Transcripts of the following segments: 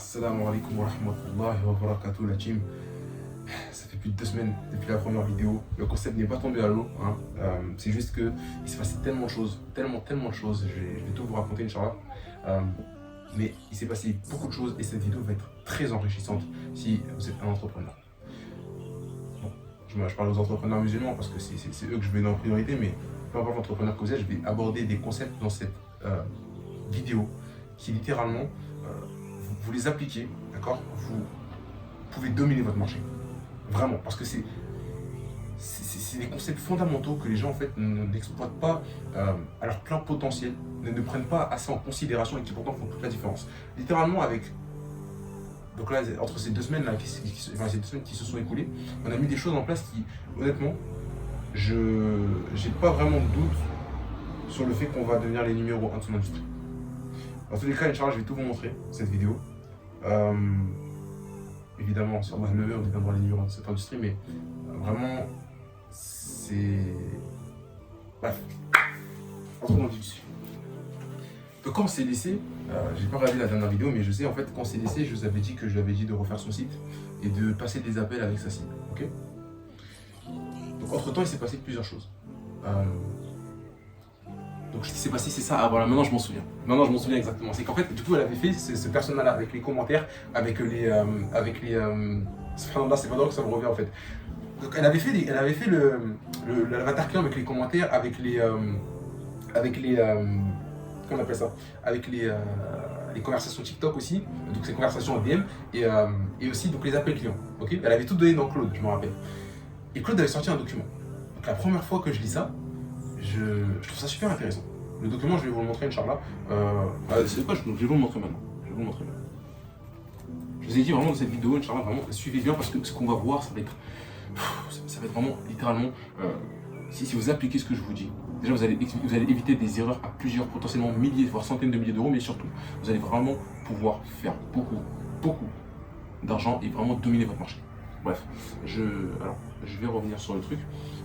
Assalamu alaikum wa rahmatullahi wa barakatuh la team. Ça fait plus de 2 semaines depuis la première vidéo. Le concept n'est pas tombé à l'eau. Hein. C'est juste que il s'est passé tellement de choses, tellement de choses. Je vais tout vous raconter, Inch'Allah. Mais il s'est passé beaucoup de choses et cette vidéo va être très enrichissante si vous êtes un entrepreneur. Bon, je parle aux entrepreneurs musulmans parce que c'est eux que je vais dans en priorité, mais peu importe l'entrepreneur que vous êtes, je vais aborder des concepts dans cette vidéo qui littéralement, vous les appliquez, d'accord? Vous pouvez dominer votre marché. Vraiment, parce que c'est des concepts fondamentaux que les gens en fait n'exploitent pas à leur plein potentiel, ne prennent pas assez en considération et qui pourtant font toute la différence. Littéralement avec, donc là entre ces 2 semaines là, ces 2 semaines qui se sont écoulées, on a mis des choses en place qui, honnêtement, j'ai pas vraiment de doute sur le fait qu'on va devenir les numéros 1 de son industrie. Dans tous les cas, Inch'Allah, je vais tout vous montrer cette vidéo. Évidemment, sur Allah le on deviendra les numéros 1 de cette industrie, mais vraiment, c'est... Bref, entrons dans le vif du sujet. Donc quand on s'est laissé, j'ai pas regardé la dernière vidéo, mais je sais en fait quand on s'est laissé, je vous avais dit que je lui avais dit de refaire son site et de passer des appels avec sa cible, ok? Donc entre temps, il s'est passé plusieurs choses. Donc ce qui s'est passé, c'est ça. Ah voilà, maintenant je m'en souviens. Maintenant je m'en souviens exactement. C'est qu'en fait, du coup, elle avait fait ce personnage-là avec les commentaires, avec les subhanallah, c'est pas drôle que ça me revient en fait. Donc elle avait fait l'avatar client avec les commentaires, avec les comment on appelle ça, avec les conversations TikTok aussi, donc ces conversations en DM et aussi donc les appels clients. Ok, elle avait tout donné dans Claude, je me rappelle. Et Claude avait sorti un document. Donc la première fois que je lis ça, je trouve ça super intéressant. Le document, je vais vous le montrer, Inch'Allah. C'est quoi, je vais vous le montrer maintenant. Je vous ai dit vraiment dans cette vidéo, Inch'Allah, vraiment, suivez bien parce que ce qu'on va voir, ça va être vraiment, littéralement, si vous appliquez ce que je vous dis, déjà vous allez éviter des erreurs à plusieurs, potentiellement milliers, voire centaines de milliers d'euros, mais surtout, vous allez vraiment pouvoir faire beaucoup d'argent et vraiment dominer votre marché. Bref, je vais revenir sur le truc.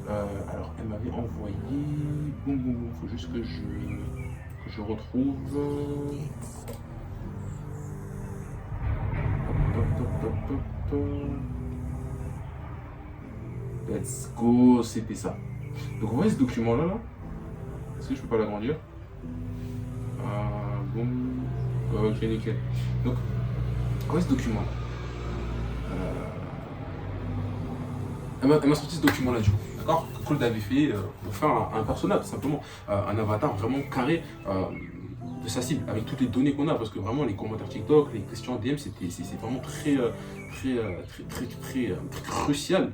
Alors, elle m'avait envoyé... Boum, faut juste que je retrouve... Hop. Let's go, c'était ça. Donc, vous voyez ce document-là, là? Est-ce que je peux pas l'agrandir? Boum. Ok, nickel. Donc, vous voyez ce document-là? Elle m'a sorti ce document-là du coup, d'accord? Claude avait fait pour faire un personnage, tout simplement, un avatar vraiment carré de sa cible, avec toutes les données qu'on a, parce que vraiment les commentaires TikTok, les questions DM, c'est vraiment très crucial,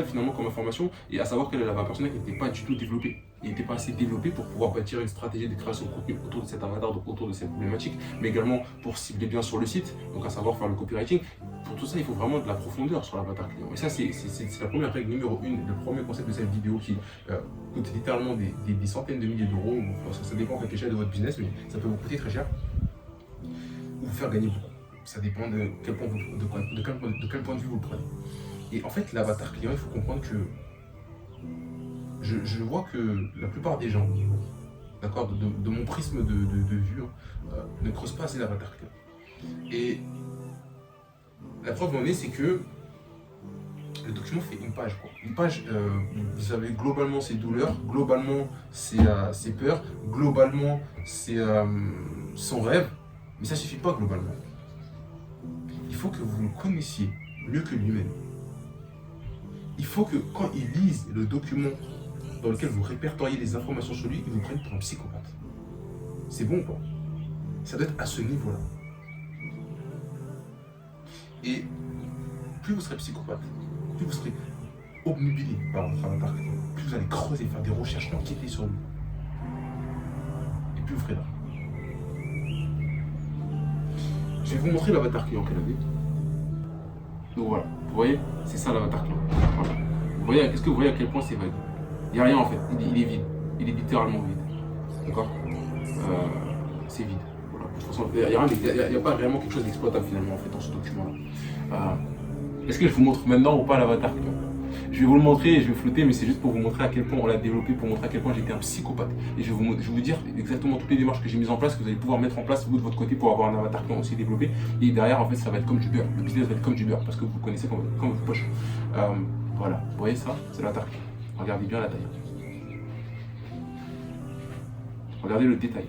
finalement comme information, et à savoir qu'elle avait un personnage qui n'était pas du tout développé. Il n'était pas assez développé pour pouvoir bâtir une stratégie de création de contenu autour de cet avatar, donc autour de cette problématique, mais également pour cibler bien sur le site, donc à savoir faire le copywriting. Pour tout ça, il faut vraiment de la profondeur sur l'avatar client. Et ça, c'est la première règle numéro 1, le premier concept de cette vidéo qui coûte littéralement des centaines de milliers d'euros. Ça dépend à quelle échelle de votre business, mais ça peut vous coûter très cher ou vous faire gagner beaucoup. Ça dépend de quel point de vue vous le prenez. Et en fait, l'avatar client, il faut comprendre que je vois que la plupart des gens, d'accord, de mon prisme de vue, ne creusent pas assez l'avatar client. Et la preuve en est, c'est que le document fait une page, quoi. Une page, vous savez, globalement ses douleurs, globalement ses peurs, globalement son rêve, mais ça ne suffit pas globalement. Il faut que vous le connaissiez mieux que lui-même. Il faut que quand il lise le document dans lequel vous répertoriez les informations sur lui, il vous prenne pour un psychopathe. C'est bon, quoi. Ça doit être à ce niveau-là. Et plus vous serez psychopathe, plus vous serez obnubilé par votre avatar, plus vous allez creuser, faire des recherches, enquêter sur lui. Et plus vous ferez là. Je vais vous montrer l'avatar client qu'elle avait. Donc voilà, vous voyez, c'est ça l'avatar client. Voilà. Vous voyez, est-ce que vous voyez à quel point c'est vague? Il n'y a rien en fait, il est vide. Il est littéralement vide. D'accord? C'est vide. Voilà. De toute façon, il n'y a pas vraiment quelque chose d'exploitable finalement en fait dans ce document-là. Est-ce que je vous montre maintenant ou pas l'avatar client? Je vais vous le montrer, je vais flouter, mais c'est juste pour vous montrer à quel point on l'a développé, pour montrer à quel point j'étais un psychopathe. Et je vais vous dire exactement toutes les démarches que j'ai mises en place, que vous allez pouvoir mettre en place vous de votre côté pour avoir un avatar client aussi développé. Et derrière, en fait, ça va être comme du beurre. Le business va être comme du beurre parce que vous connaissez comme votre poche. Voilà, vous voyez ça, c'est l'avatar client. Regardez bien la taille. Regardez le détail.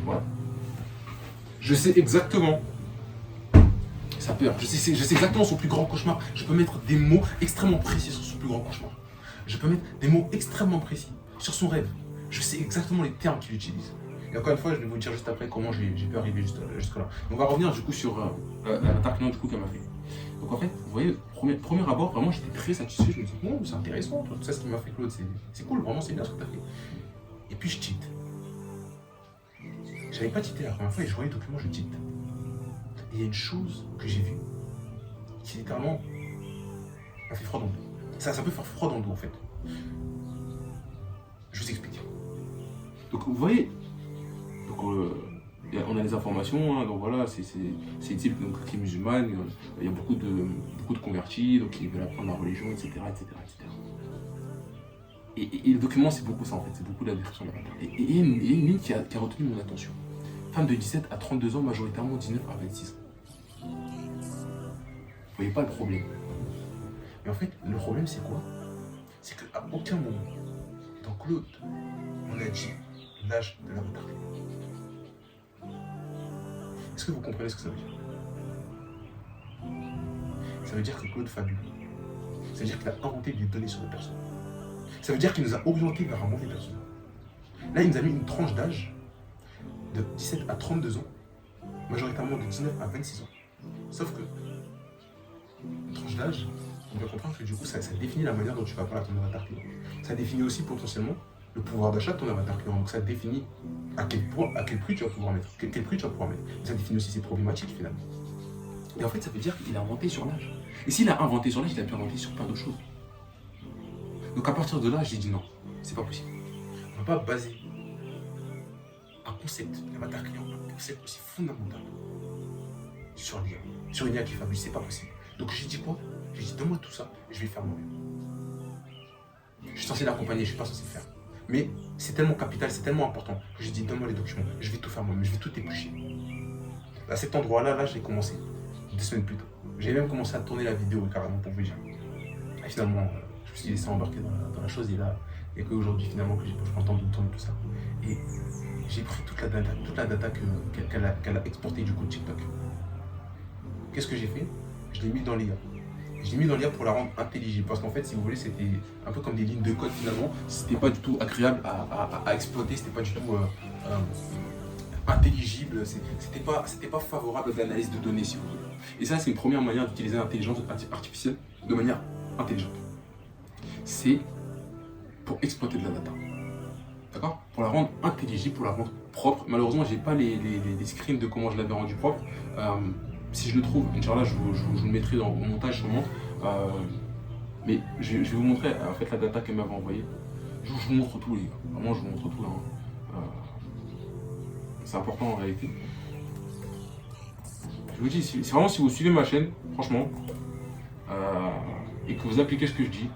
Voilà. Je sais exactement sa peur. Je sais exactement son plus grand cauchemar. Je peux mettre des mots extrêmement précis sur son plus grand cauchemar. Je peux mettre des mots extrêmement précis sur son rêve. Je sais exactement les termes qu'il utilise. Et encore une fois, je vais vous dire juste après comment j'ai pu arriver jusque-là. On va revenir du coup sur l'avatar client du coup qu'elle m'a fait. Donc en fait, vous voyez, premier abord, vraiment j'étais très satisfait. Je me disais, oh, c'est intéressant, tout ça ce qui m'a fait Claude, c'est cool, vraiment c'est bien ce que tu as fait. Et puis je cheat. J'avais pas cheaté la première fois et je voyais le document, je cheat. Et il y a une chose que j'ai vue qui littéralement m'a fait froid dans le dos. Ça peut faire froid dans le dos en fait. Je vous explique. Donc vous voyez, donc, on a les informations, hein, donc voilà, c'est une cible qui est musulmane, il y a beaucoup de convertis, donc ils veulent apprendre la religion, etc. Et le document, c'est beaucoup ça en fait, c'est beaucoup la description de l'avatar. Et il y a une ligne qui a retenu mon attention. Femme de 17 à 32 ans, majoritairement 19 à 26 ans. Vous voyez pas le problème. Mais en fait, le problème c'est quoi? C'est qu'à aucun moment, dans Claude, on a dit l'âge de l'avatar. Est-ce que vous comprenez ce que ça veut dire? Ça veut dire que Claude fabule. Ça veut dire qu'il a inventé des données sur des personnes. Ça veut dire qu'il nous a orientés vers un mauvais personnage. Là, il nous a mis une tranche d'âge de 17 à 32 ans, majoritairement de 19 à 26 ans. Sauf que, une tranche d'âge, on doit comprendre que du coup, ça définit la manière dont tu vas parler à ton avatar client. Ça définit aussi potentiellement le pouvoir d'achat de ton avatar client. Donc ça définit à quel prix tu vas pouvoir mettre, quel prix tu vas pouvoir mettre. Ça définit aussi ses problématiques finalement. Et en fait, ça veut dire qu'il a inventé sur l'âge. Et s'il a inventé sur l'âge, il a pu inventer sur plein d'autres choses. Donc à partir de là, j'ai dit non, c'est pas possible. On ne va pas baser un concept, l'avatar client, un concept aussi fondamental sur l'IA, sur une IA qui fabule, c'est pas possible. Donc j'ai dit quoi? J'ai dit donne-moi tout ça, je vais le faire moi-même. Je suis censé l'accompagner, je suis pas censé le faire. Mais c'est tellement capital, c'est tellement important que j'ai dit donne-moi les documents, je vais tout faire moi-même, je vais tout éplucher. À cet endroit-là, j'ai commencé 2 semaines plus tôt. J'ai même commencé à tourner la vidéo carrément pour vous dire. Et finalement, je me suis laissé embarquer dans la chose et qu'aujourd'hui finalement que je prends le temps de tourner tout ça. Et j'ai pris toute la data qu'elle a exportée du coup de TikTok. Qu'est-ce que j'ai fait? Je l'ai mis dans l'IA. Je l'ai mis dans l'IA pour la rendre intelligible. Parce qu'en fait, si vous voulez, c'était un peu comme des lignes de code finalement. C'était pas du tout agréable à exploiter, c'était pas du tout intelligible, c'était pas favorable à l'analyse de données si vous voulez. Et ça, c'est une première manière d'utiliser l'intelligence artificielle de manière intelligente. C'est pour exploiter de la data. D'accord? Pour la rendre intelligible, pour la rendre propre. Malheureusement, j'ai pas les screens de comment je l'avais rendu propre. Si je le trouve, Inch'Allah, je vous le mettrai dans mon montage sûrement. Mais je vais vous montrer en fait la data qu'elle m'avait envoyée. Je vous montre tout, les gars. Vraiment, je vous montre tout. Hein. C'est important en réalité. Je vous dis, c'est vraiment si vous suivez ma chaîne, franchement, et que vous appliquez ce que je dis,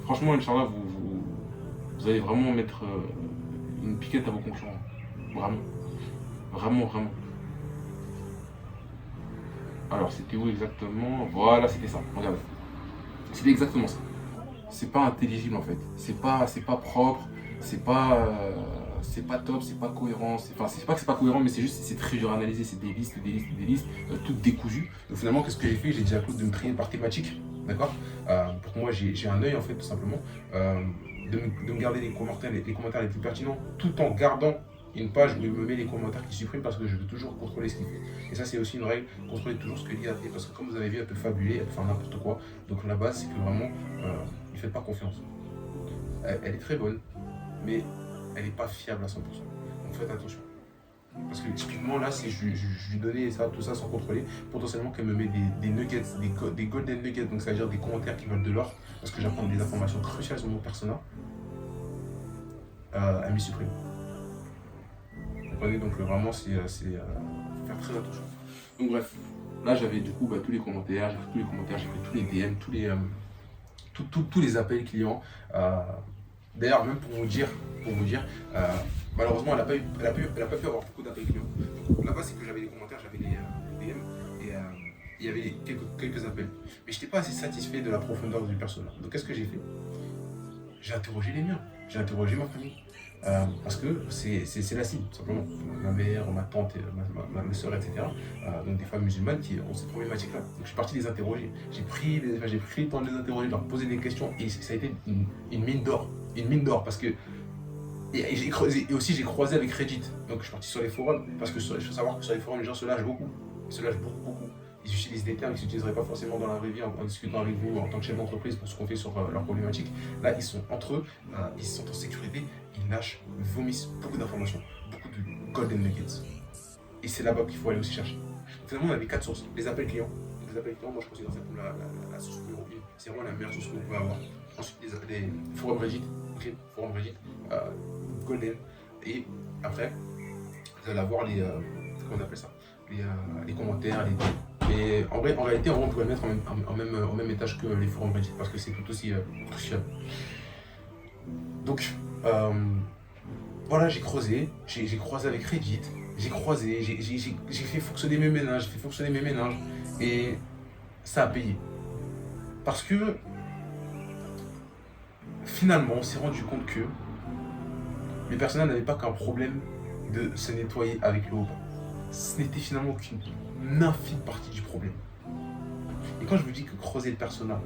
franchement, Inch'Allah, vous allez vraiment mettre une piquette à vos concurrents. Vraiment. Vraiment, vraiment. Alors, c'était où exactement? Voilà, c'était ça. Regardez. C'était exactement ça. C'est pas intelligible en fait. C'est pas propre. C'est pas top. C'est pas cohérent. Enfin, c'est pas que c'est pas cohérent, mais c'est juste c'est très dur à analyser. C'est des listes, toutes décousues. Donc finalement, qu'est-ce que j'ai fait? J'ai dit à Claude de me trier par thématique. D'accord? Pour que moi, j'ai un œil en fait, tout simplement. De me garder les commentaires les plus pertinents, tout en gardant une page où il me met les commentaires qui suppriment parce que je veux toujours contrôler ce qu'il fait. Et ça, c'est aussi une règle, contrôler toujours ce que l'IA fait parce que comme vous avez vu, elle peut fabuler, elle peut faire n'importe quoi. Donc la base, c'est que vraiment, ne faites pas confiance. Elle est très bonne, mais elle n'est pas fiable à 100%. Donc faites attention. Parce que typiquement là, si je lui donnais ça, tout ça sans contrôler, potentiellement qu'elle me met des nuggets, des golden nuggets, donc c'est-à-dire des commentaires qui valent de l'or, parce que j'apprends des informations cruciales sur mon persona, elle m'y supprime. Vous comprenez, donc vraiment, c'est faire très attention. Donc bref, là j'avais du coup tous les commentaires, j'ai pris tous les commentaires, j'ai pris tous les DM, tous les appels clients. D'ailleurs, même pour vous dire malheureusement, elle a pas pu avoir beaucoup d'appels clients. Donc, là-bas, c'est que j'avais les commentaires, j'avais les DM et il y avait quelques appels. Mais je n'étais pas assez satisfait de la profondeur du personnage. Donc, qu'est-ce que j'ai fait? J'ai interrogé les miens, j'ai interrogé ma famille. Parce que c'est la cible, tout simplement. Ma mère, ma tante, ma soeur, etc. Donc des femmes musulmanes qui ont cette problématique-là. Donc je suis parti les interroger. J'ai pris le temps de les interroger, de leur poser des questions. Et ça a été une mine d'or. Une mine d'or parce que. Et aussi j'ai croisé avec Reddit. Donc je suis parti sur les forums. Parce que il faut savoir que sur les forums, les gens se lâchent beaucoup. Ils se lâchent beaucoup. Ils utilisent des termes qu'ils n'utiliseraient pas forcément dans la vraie vie en discutant avec vous en tant que chef d'entreprise pour se confier sur leurs problématiques. Là, ils sont entre eux, ils sont en sécurité, ils lâchent, vomissent beaucoup d'informations, beaucoup de golden nuggets. Et c'est là-bas qu'il faut aller aussi chercher. Finalement, on avait 4 sources. Les appels clients. Les appels clients, moi je considère ça comme la source numéro 1. C'est vraiment la meilleure source que vous pouvez avoir. Ensuite, les forums Reddit, forum Reddit, golden. Et après, vous allez avoir les. Comment on appelle ça? Les commentaires, et en réalité, on pourrait le mettre au même étage que les forums Reddit parce que c'est tout aussi crucial. Donc, voilà, j'ai creusé, j'ai croisé avec Reddit, j'ai fait fonctionner mes ménages, et ça a payé. Parce que finalement, on s'est rendu compte que les personnes n'avaient pas qu'un problème de se nettoyer avec l'eau. Ce n'était finalement qu'une infime partie du problème. Et quand je vous dis que creuser le persona,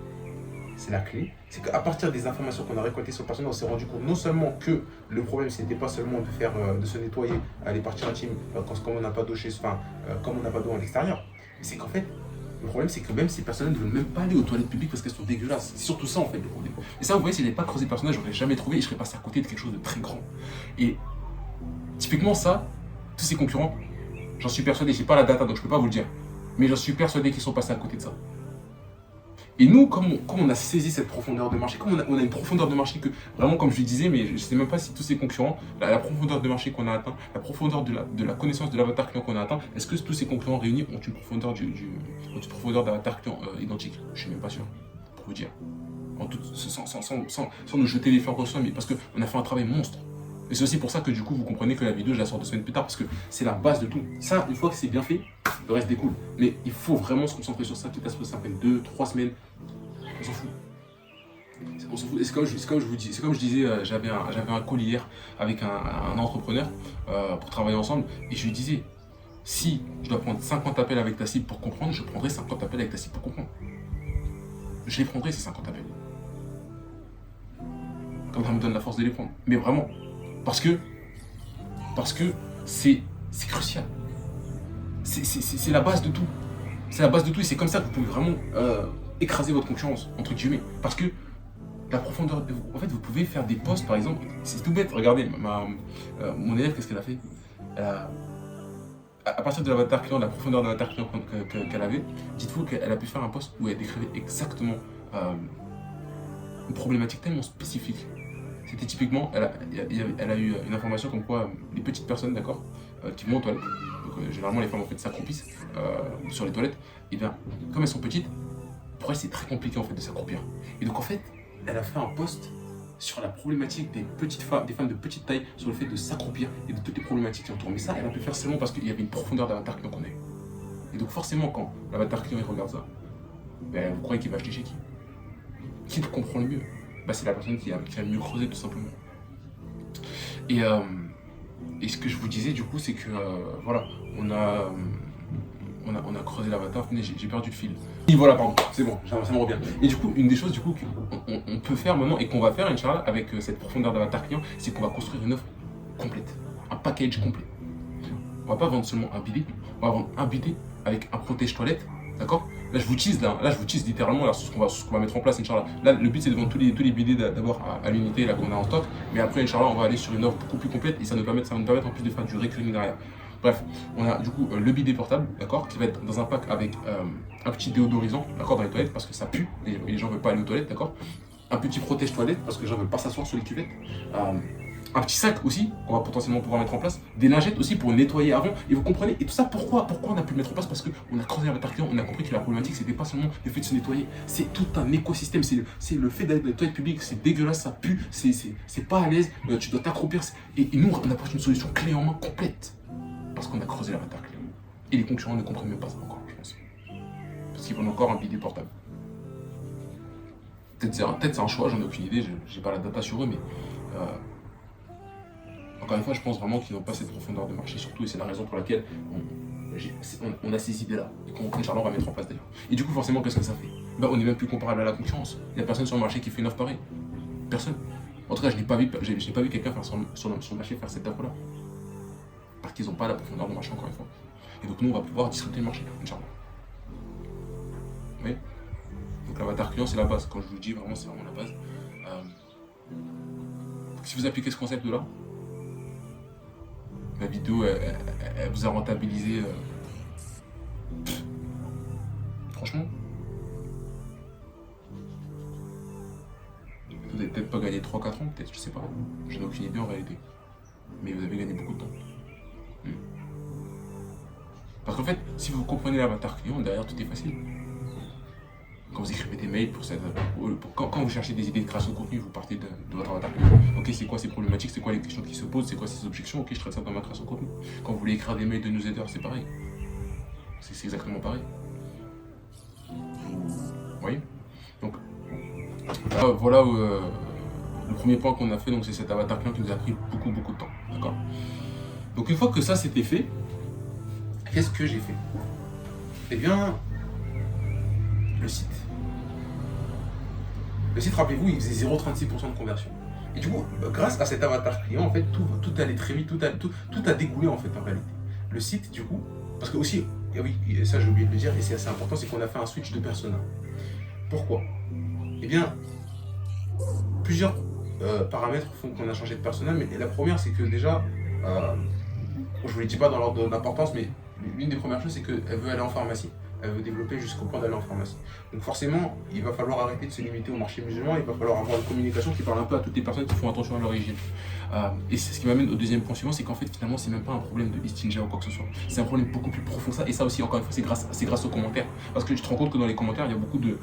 c'est la clé, c'est qu'à partir des informations qu'on a récoltées sur le persona, on s'est rendu compte non seulement que le problème, ce n'était pas seulement de se nettoyer les parties intimes comme on n'a pas d'eau comme on n'a pas d'eau à l'extérieur, mais c'est qu'en fait, le problème, c'est que même ces personnes ne veulent même pas aller aux toilettes publiques parce qu'elles sont dégueulasses. C'est surtout ça, en fait, le problème. Et ça, vous voyez, si je n'avais pas creusé le personnage, je n'aurais jamais trouvé et je serais passé à côté de quelque chose de très grand. Et typiquement, ça, tous ces concurrents, j'en suis persuadé, j'ai pas la data donc je peux pas vous le dire, mais j'en suis persuadé qu'ils sont passés à côté de ça. Et nous, comme on a saisi cette profondeur de marché, comme on a une profondeur de marché que, vraiment comme je le disais, mais je sais même pas si tous ces concurrents, la profondeur de marché qu'on a atteint, la profondeur de la connaissance de l'avatar client qu'on a atteint, est-ce que tous ces concurrents réunis ont une profondeur d'avatar client identique? Je suis même pas sûr, pour vous dire. Sans nous jeter les fleurs au sol, mais parce qu'on a fait un travail monstre. Et c'est aussi pour ça que du coup vous comprenez que la vidéo je la sors 2 semaines plus tard parce que c'est la base de tout. Ça, une fois que c'est bien fait, le reste découle. Mais il faut vraiment se concentrer sur ça, quitte à ce que ça prenne 2-3 semaines. On s'en fout. On s'en fout. Et c'est comme je disais, j'avais un call hier avec un entrepreneur pour travailler ensemble et je lui disais, si je dois prendre 50 appels avec ta cible pour comprendre, je prendrai 50 appels avec ta cible pour comprendre. Je les prendrai ces 50 appels. Comme ça me donne la force de les prendre. Mais vraiment. Parce que c'est crucial. C'est la base de tout. C'est la base de tout et c'est comme ça que vous pouvez vraiment écraser votre concurrence, entre guillemets. Parce que la profondeur, en fait, vous pouvez faire des posts, par exemple, c'est tout bête. Regardez, mon élève, qu'est-ce qu'elle a fait? À partir de l'avatar client, de la profondeur de l'avatar client qu'elle avait, dites-vous qu'elle a pu faire un post où elle décrivait exactement une problématique tellement spécifique. C'était typiquement, elle a eu une information comme quoi les petites personnes, d'accord, qui vont aux toilettes, donc généralement les femmes en fait s'accroupissent sur les toilettes, et bien comme elles sont petites, pour elles c'est très compliqué en fait de s'accroupir. Et donc en fait, elle a fait un post sur la problématique des femmes de petite taille, sur le fait de s'accroupir et de toutes les problématiques qui entourent. Mais ça, elle a pu faire seulement parce qu'il y avait une profondeur d'avatar client qu'on a eu. Et donc forcément, quand l'avatar client il regarde ça, ben, vous croyez qu'il va acheter chez qui? Qui le comprend le mieux? Bah, c'est la personne qui a le mieux creusé tout simplement. Et ce que je vous disais du coup, c'est que voilà, on a creusé l'avatar, j'ai perdu le fil. Et voilà, pardon, c'est bon, ça me revient. Et du coup, une des choses du coup qu'on peut faire maintenant et qu'on va faire, Inch'Allah, avec cette profondeur d'avatar client, c'est qu'on va construire une offre complète, un package complet. On va pas vendre seulement un bidet, on va vendre un bidet avec un protège toilette, d'accord? Là je vous tease littéralement là, ce qu'on va mettre en place, Inch'Allah. Là le but c'est de vendre tous les bidets d'abord à l'unité là qu'on a en stock, mais après Inch'Allah on va aller sur une offre beaucoup plus complète et ça va nous permettre en plus de faire du recruiting derrière. Bref, on a du coup le bidet portable, d'accord, qui va être dans un pack avec un petit déodorisant, d'accord, dans les toilettes parce que ça pue et les gens ne veulent pas aller aux toilettes, d'accord. Un petit protège toilette parce que les gens ne veulent pas s'asseoir sur les cuvettes. un petit sac aussi, qu'on va potentiellement pouvoir mettre en place, des lingettes aussi pour nettoyer avant, et vous comprenez, et tout ça, pourquoi on a pu le mettre en place? Parce qu'on a creusé l'avatar client, on a compris que la problématique, c'était pas seulement le fait de se nettoyer, c'est tout un écosystème, c'est le fait d'être dans les toilettes publiques, c'est dégueulasse, ça pue, c'est pas à l'aise, tu dois t'accroupir, et nous, on apporte une solution clé en main complète, parce qu'on a creusé l'avatar client. Et les concurrents ne comprennent même pas ça encore, je pense. Parce qu'ils vendent encore un bidet portable. Peut-être c'est un choix, j'en ai aucune idée, j'ai pas la data sur eux, mais encore une fois, je pense vraiment qu'ils n'ont pas cette profondeur de marché, surtout, et c'est la raison pour laquelle on a ces idées-là, et qu'Inch'Allah on va mettre en place d'ailleurs. Et du coup, forcément, qu'est-ce que ça fait? Ben, on n'est même plus comparable à la concurrence. Il n'y a personne sur le marché qui fait une offre pareille. Personne. En tout cas, je n'ai pas vu quelqu'un faire sur le marché faire cette offre-là. Parce qu'ils n'ont pas la profondeur de marché, encore une fois. Et donc, nous, on va pouvoir disrupter le marché, Inch'Allah. Oui. Donc, l'avatar client, c'est la base. Quand je vous le dis, vraiment, c'est vraiment la base. Si vous appliquez ce concept-là, la vidéo, elle vous a rentabilisé. Franchement, vous n'avez peut-être pas gagné 3-4 ans, peut-être, je sais pas. Je n'ai aucune idée en réalité. Mais vous avez gagné beaucoup de temps. Parce qu'en fait, si vous comprenez l'avatar client, derrière tout est facile. Quand vous écrivez des mails quand vous cherchez des idées de création de contenu, vous partez de votre avatar client. Ok, c'est quoi ces problématiques, c'est quoi les questions qui se posent, c'est quoi ces objections, ok, je traite ça dans ma création de contenu. Quand vous voulez écrire des mails de newsletter, c'est pareil. C'est exactement pareil. Vous voyez? Donc, voilà le premier point qu'on a fait, donc c'est cet avatar client qui nous a pris beaucoup de temps. D'accord? Donc une fois que ça c'était fait, qu'est-ce que j'ai fait? Eh bien, le site. Le site, rappelez-vous, il faisait 0,36% de conversion. Et du coup, grâce à cet avatar client, en fait, tout allait très vite, tout a découlé en fait en réalité. Le site, du coup, parce que aussi, et oui, et ça j'ai oublié de le dire, et c'est assez important, c'est qu'on a fait un switch de persona. Pourquoi? Eh bien, plusieurs paramètres font qu'on a changé de persona, mais la première, c'est que déjà, je ne vous le dis pas dans l'ordre d'importance, mais l'une des premières choses, c'est qu'elle veut aller en pharmacie. Elle veut développer jusqu'au point d'aller en pharmacie. Donc forcément, il va falloir arrêter de se limiter au marché musulman, il va falloir avoir une communication qui parle un peu à toutes les personnes qui font attention à leur hygiène. Et c'est ce qui m'amène au deuxième point suivant, c'est qu'en fait finalement c'est même pas un problème de istinja ou quoi que ce soit. C'est un problème beaucoup plus profond que ça, et ça aussi encore une fois c'est grâce aux commentaires. Parce que tu te rends compte que dans les commentaires, il y a beaucoup de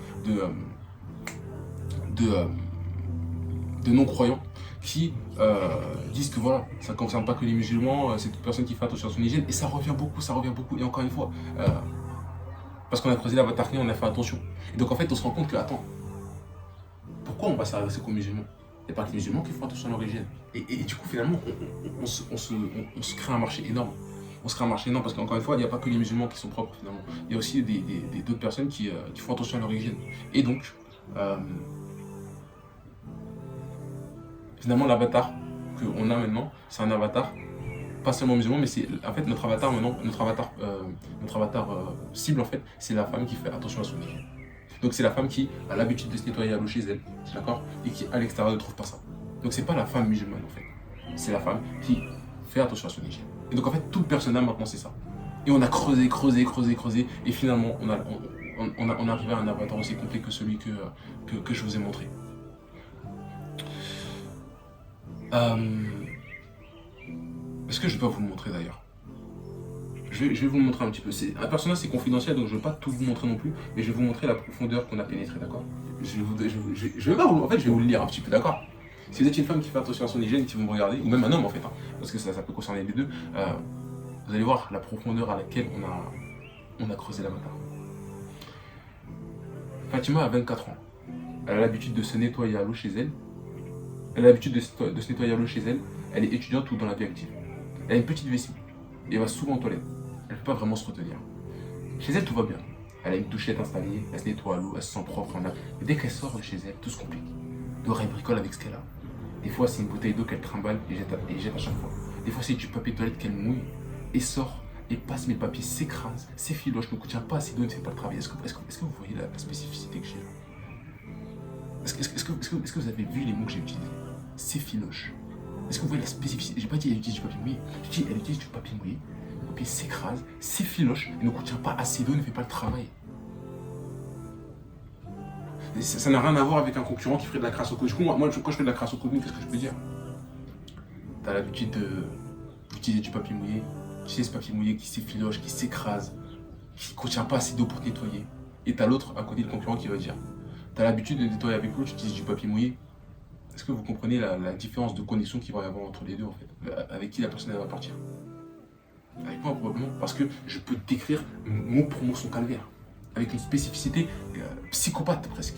non-croyants qui disent que voilà, ça ne concerne pas que les musulmans, c'est toute personne qui fait attention à son hygiène, et ça revient beaucoup, et encore une fois, parce qu'on a creusé l'avatar client, on a fait attention. Et donc en fait, on se rend compte que, attends, pourquoi on va s'adresser qu'aux musulmans? Il n'y a pas que les musulmans qui font attention à leur hygiène. Et du coup, finalement, on se crée un marché énorme. On se crée un marché énorme parce qu'encore une fois, il n'y a pas que les musulmans qui sont propres finalement. Il y a aussi d'autres personnes qui font attention à leur hygiène. Et donc, finalement, l'avatar qu'on a maintenant, c'est un avatar pas seulement musulman, mais c'est en fait notre avatar maintenant, notre avatar cible en fait, c'est la femme qui fait attention à son hygiène. Donc c'est la femme qui a l'habitude de se nettoyer à l'eau chez elle, d'accord, et qui à l'extérieur ne trouve pas ça. Donc c'est pas la femme musulmane en fait, c'est la femme qui fait attention à son hygiène. Et donc en fait tout le personnage maintenant c'est ça. Et on a creusé, et finalement on est arrivé à un avatar aussi complet que celui que je vous ai montré. Est-ce que je peux vous le montrer d'ailleurs? Je vais vous le montrer un petit peu. Un personnage c'est confidentiel, donc je ne vais pas tout vous montrer non plus, mais je vais vous montrer la profondeur qu'on a pénétrée, d'accord? Je vais pas vous, en fait, je vais vous le lire un petit peu, d'accord? Si vous êtes une femme qui fait attention à son hygiène, qui vous me regardez, ou même un homme en fait, hein, parce que ça peut concerner les deux, vous allez voir la profondeur à laquelle on a creusé l'avatar. Fatima a 24 ans. Elle a l'habitude de se nettoyer à l'eau chez elle. Elle a l'habitude de se nettoyer à l'eau chez elle. Elle est étudiante ou dans la vie active. Elle a une petite vessie. Et elle va souvent aux toilettes. Elle ne peut pas vraiment se retenir. Chez elle, tout va bien. Elle a une douchette installée, elle se nettoie à l'eau, elle se sent propre. Mais dès qu'elle sort de chez elle, tout se complique. Donc elle bricole avec ce qu'elle a. Des fois, c'est une bouteille d'eau qu'elle trimballe et jette à chaque fois. Des fois, c'est du papier de toilette qu'elle mouille et sort et passe, mais le papier s'écrase, s'effiloche, ne contient pas assez d'eau, ne fait pas le travail. Est-ce que vous voyez la spécificité que j'ai là? Est-ce que vous avez vu les mots que j'ai utilisés? S'effiloche. Est-ce que vous voyez la spécificité? J'ai pas dit elle utilise du papier mouillé, j'ai dit elle utilise du papier mouillé. Le papier s'écrase, s'effiloche et ne contient pas assez d'eau, ne fait pas le travail. Ça n'a rien à voir avec un concurrent qui ferait de la création de contenu. Moi, quand je fais de la création de contenu, qu'est-ce que je peux dire? tu as l'habitude d'utiliser du papier mouillé. Tu sais, ce papier mouillé qui s'effiloche, qui s'écrase, qui ne contient pas assez d'eau pour nettoyer. Et tu as l'autre à côté, le concurrent, qui va dire, tu as l'habitude de nettoyer avec l'eau, tu utilises du papier mouillé. Est-ce que vous comprenez la différence de connexion qu'il va y avoir entre les deux en fait? Avec qui la personne elle va partir? Avec moi probablement, parce que je peux décrire mot pour mot son calvaire. Avec une spécificité psychopathe presque.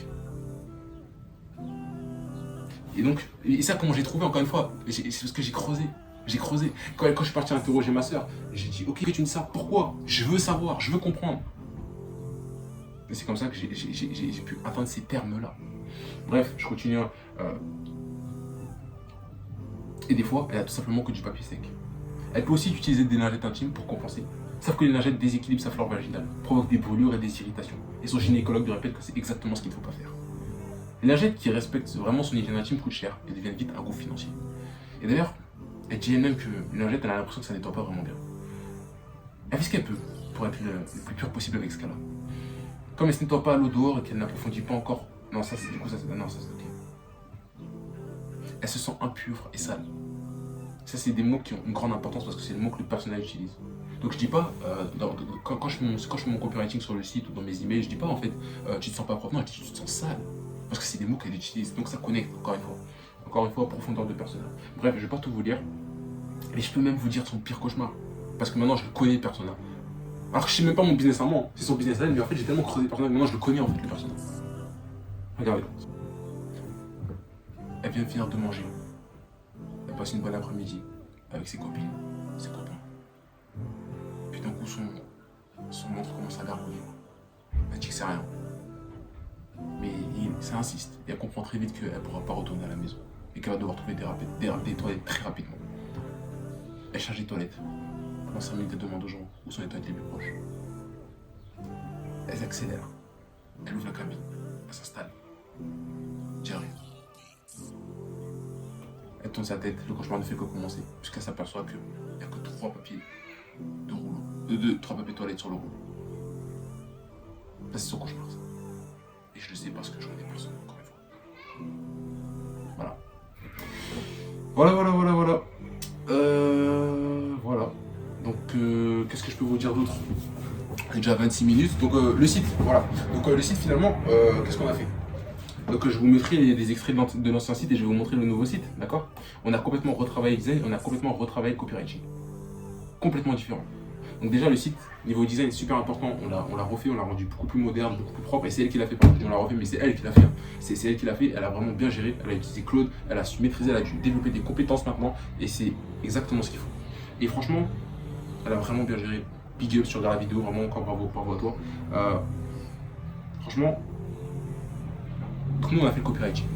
Et donc, et ça comment j'ai trouvé encore une fois? C'est parce que j'ai creusé. J'ai creusé. Quand je suis parti interroger ma soeur, j'ai dit ok, tu me dis ça, pourquoi? Je veux savoir, je veux comprendre. Et c'est comme ça que j'ai pu atteindre ces termes-là. Bref, je continue. Et des fois, elle a tout simplement que du papier sec. Elle peut aussi utiliser des lingettes intimes pour compenser. Sauf que les lingettes déséquilibrent sa flore vaginale, provoquent des brûlures et des irritations. Et son gynécologue lui répète que c'est exactement ce qu'il ne faut pas faire. Les lingettes qui respectent vraiment son hygiène intime coûtent cher et deviennent vite un gros financier. Et d'ailleurs, elle dit elle-même que une lingette, elle a l'impression que ça nettoie pas vraiment bien. Elle fait ce qu'elle peut pour être le plus pur possible avec ce qu'elle a. Comme elle ne se nettoie pas à l'eau dehors et qu'elle n'approfondit pas encore. Non, ça c'est du coup, ça c'est. Non, ça c'est ok. Elle se sent impure et sale. Ça, c'est des mots qui ont une grande importance parce que c'est le mot que le personnel utilise. Donc, je dis pas, quand je fais mon copywriting sur le site ou dans mes emails, je dis pas en fait, tu te sens pas propre, non, je dis tu te sens sale. Parce que c'est des mots qu'elle utilise. Donc, ça connecte, encore une fois. Encore une fois, profondeur de personnage. Bref, je vais pas tout vous lire. Mais je peux même vous dire son pire cauchemar. Parce que maintenant, je le connais, le personnage. Alors que je sais même pas mon business à moi, c'est son business à elle, mais en fait, j'ai tellement creusé le personnage, maintenant, je le connais en fait, le personnage. Regardez. Elle vient de finir de manger. Elle passe une bonne après-midi avec ses copines, ses copains. Puis d'un coup, son montre commence à gargouiller. Elle dit que c'est rien. Mais ça insiste. Et elle comprend très vite qu'elle ne pourra pas retourner à la maison. Et qu'elle va devoir trouver des toilettes très rapidement. Elle cherche des toilettes. Pendant 5 minutes, elle demande aux gens où sont les toilettes les plus proches. Elle accélère. Elle ouvre la cabine. Elle s'installe. Dit rien. Elle tourne sa tête, le cauchemar ne fait que commencer, puisqu'elle s'aperçoit qu'il n'y a que 3 papiers de rouleau, 3 papiers toilettes sur le rouleau. Ça, c'est son cauchemar, ça. Et je le sais parce que je connais personne, encore une fois. Voilà. Voilà. Donc, qu'est-ce que je peux vous dire d'autre? J'ai déjà 26 minutes. Donc, le site, voilà. Donc, le site, finalement, qu'est-ce qu'on a fait? Donc je vous mettrai des extraits de l'ancien site et je vais vous montrer le nouveau site, d'accord? On a complètement retravaillé le design, on a complètement retravaillé le copywriting. Complètement différent. Donc déjà le site, niveau design, est super important, on l'a refait, on l'a rendu beaucoup plus moderne, beaucoup plus propre, et c'est elle qui l'a fait, on l'a refait, mais c'est elle qui l'a fait. C'est elle qui l'a fait, elle a vraiment bien géré, elle a utilisé Claude, elle a su maîtriser, elle a dû développer des compétences maintenant, et c'est exactement ce qu'il faut. Et franchement, elle a vraiment bien géré. Big up, si tu regardes la vidéo, vraiment encore bravo à toi. Franchement, donc nous on a fait le copywriting.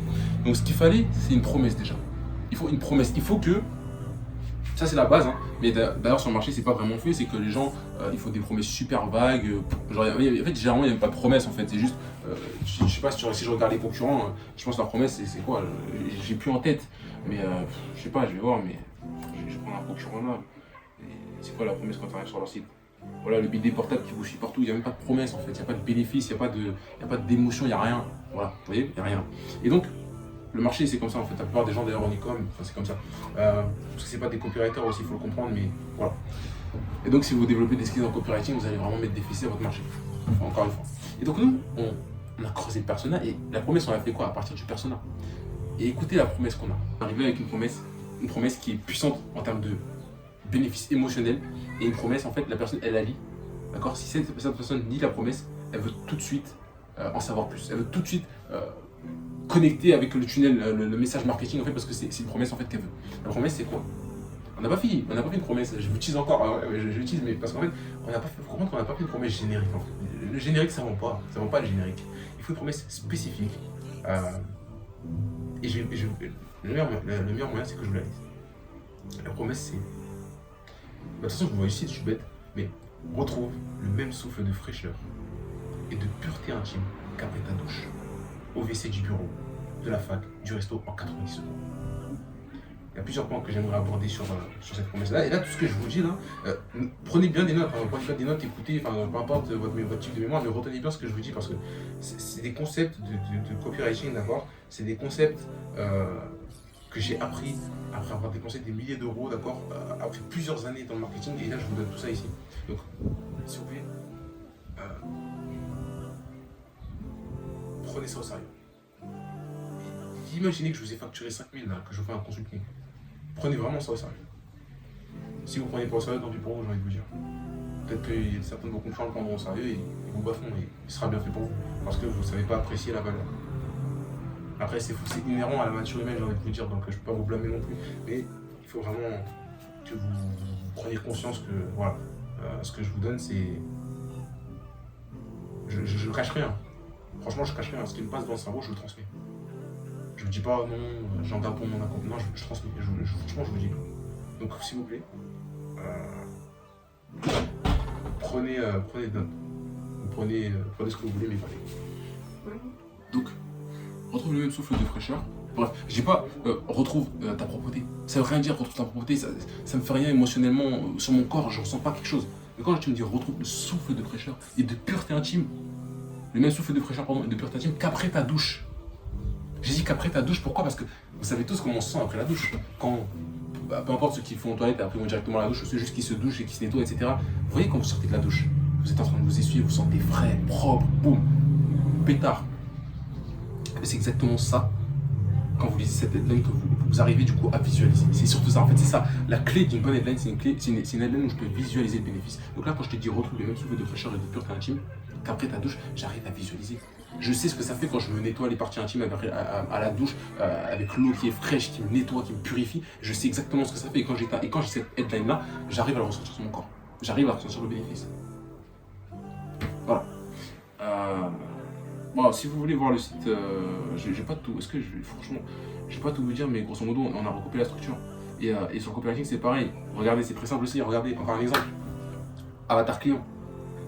Donc ce qu'il fallait, c'est une promesse déjà. Il faut une promesse. Il faut que, ça c'est la base, hein. Mais d'ailleurs sur le marché c'est pas vraiment fait, c'est que les gens, il faut des promesses super vagues. Genre, en fait généralement il n'y a même pas de promesse en fait, c'est juste, je sais pas si je regarde les concurrents, je pense que leur promesse c'est quoi, j'ai plus en tête. Mais je sais pas, je vais voir, mais je prends un concurrent là. C'est quoi la promesse quand tu arrives sur leur site? Voilà, le BD portable qui vous suit partout, il n'y a même pas de promesse en fait, il n'y a pas de bénéfice, il n'y a pas d'émotion, il n'y a rien. Voilà, vous voyez, il n'y a rien. Et donc, le marché c'est comme ça en fait, la plupart des gens d'ailleurs en e-com, enfin, c'est comme ça. Parce que c'est pas des copywriters aussi, il faut le comprendre, mais voilà. Et donc, si vous développez des skills en copywriting, vous allez vraiment mettre des fessées à votre marché. Enfin, encore une fois. Et donc, nous, on a creusé le persona et la promesse, on a fait quoi à partir du persona? Et écoutez la promesse qu'on a. On est arrivé avec une promesse qui est puissante en termes de bénéfice émotionnel et une promesse en fait la personne elle la lit, d'accord? Si cette personne lit la promesse, elle veut tout de suite en savoir plus, elle veut tout de suite connecter avec le tunnel, le message marketing en fait, parce que c'est une promesse en fait qu'elle veut. La promesse c'est quoi? On n'a pas fait une promesse, je l'utilise encore, je l'utilise, mais parce qu'en fait on n'a pas fait, faut comprendre qu'on n'a pas fait une promesse générique en fait. Le générique ça vend pas le générique, il faut une promesse spécifique et le meilleur moyen c'est que je vous la lise. La promesse c'est, de toute façon, vous voyez ici, je suis bête, mais retrouve le même souffle de fraîcheur et de pureté intime qu'après ta douche, au WC du bureau, de la fac, du resto en 90 secondes. Il y a plusieurs points que j'aimerais aborder sur cette promesse-là. Et là, tout ce que je vous dis là, prenez bien des notes, écoutez, peu importe votre type de mémoire, mais retenez bien ce que je vous dis parce que c'est des concepts de copywriting, d'accord? C'est des concepts que que j'ai appris après avoir dépensé des milliers d'euros, d'accord, après plusieurs années dans le marketing, et là je vous donne tout ça ici. Donc, s'il vous plaît, prenez ça au sérieux. Imaginez que je vous ai facturé 5000 là, que je vous fais un consulting. Prenez vraiment ça au sérieux. Si vous prenez pas au sérieux, tant pis pour vous, j'ai envie de vous dire. Peut-être que certains de vos concurrents le prendront au sérieux et vous bafferont, et il sera bien fait pour vous. Parce que vous ne savez pas apprécier la valeur. Après, c'est inhérent à la nature humaine, j'ai envie de vous dire, donc je ne peux pas vous blâmer non plus. Mais il faut vraiment que vous preniez conscience que, voilà, ce que je vous donne, c'est... Je ne cache rien. Franchement, je ne cache rien. Ce qui me passe dans le cerveau, je le transmets. Je ne dis pas, non, j'en garde pour mon accompagnement. Non, je transmets. Franchement, je vous dis. Donc, s'il vous plaît, prenez note. Prenez ce que vous voulez, mais parlez. Donc, retrouve le même souffle de fraîcheur. Bref, je dis pas retrouve ta propreté. Ça veut rien dire retrouve ta propreté, ça me fait rien émotionnellement sur mon corps, je ressens pas quelque chose. Mais quand tu me dis retrouve le souffle de fraîcheur et de pureté intime, le même souffle de fraîcheur et de pureté intime qu'après ta douche. J'ai dit qu'après ta douche, pourquoi? Parce que vous savez tous comment on se sent après la douche. Quand, peu importe ceux qui font en toilette et après vont directement à la douche, ou ceux juste qui se douchent et qui se nettoient, etc. Vous voyez quand vous sortez de la douche, vous êtes en train de vous essuyer, vous sentez frais, propre, boum, pétard. C'est exactement ça, quand vous lisez cette headline, que vous arrivez du coup à visualiser. C'est surtout ça, en fait, c'est ça. La clé d'une bonne headline, c'est une headline où je peux visualiser le bénéfice. Donc là, quand je te dis retrouve le même souffle de fraîcheur et de pureté intime, qu'après ta douche, j'arrive à visualiser. Je sais ce que ça fait quand je me nettoie les parties intimes à la douche, avec l'eau qui est fraîche, qui me nettoie, qui me purifie. Je sais exactement ce que ça fait. Et quand j'ai cette headline-là, j'arrive à le ressentir sur mon corps. J'arrive à ressentir le bénéfice. Voilà. Bon, si vous voulez voir le site, j'ai pas tout. Est-ce que franchement, je vais pas tout vous dire, mais grosso modo, on a recoupé la structure. Et sur le copywriting, c'est pareil. Regardez, c'est très simple aussi. Regardez, encore un exemple. Avatar client.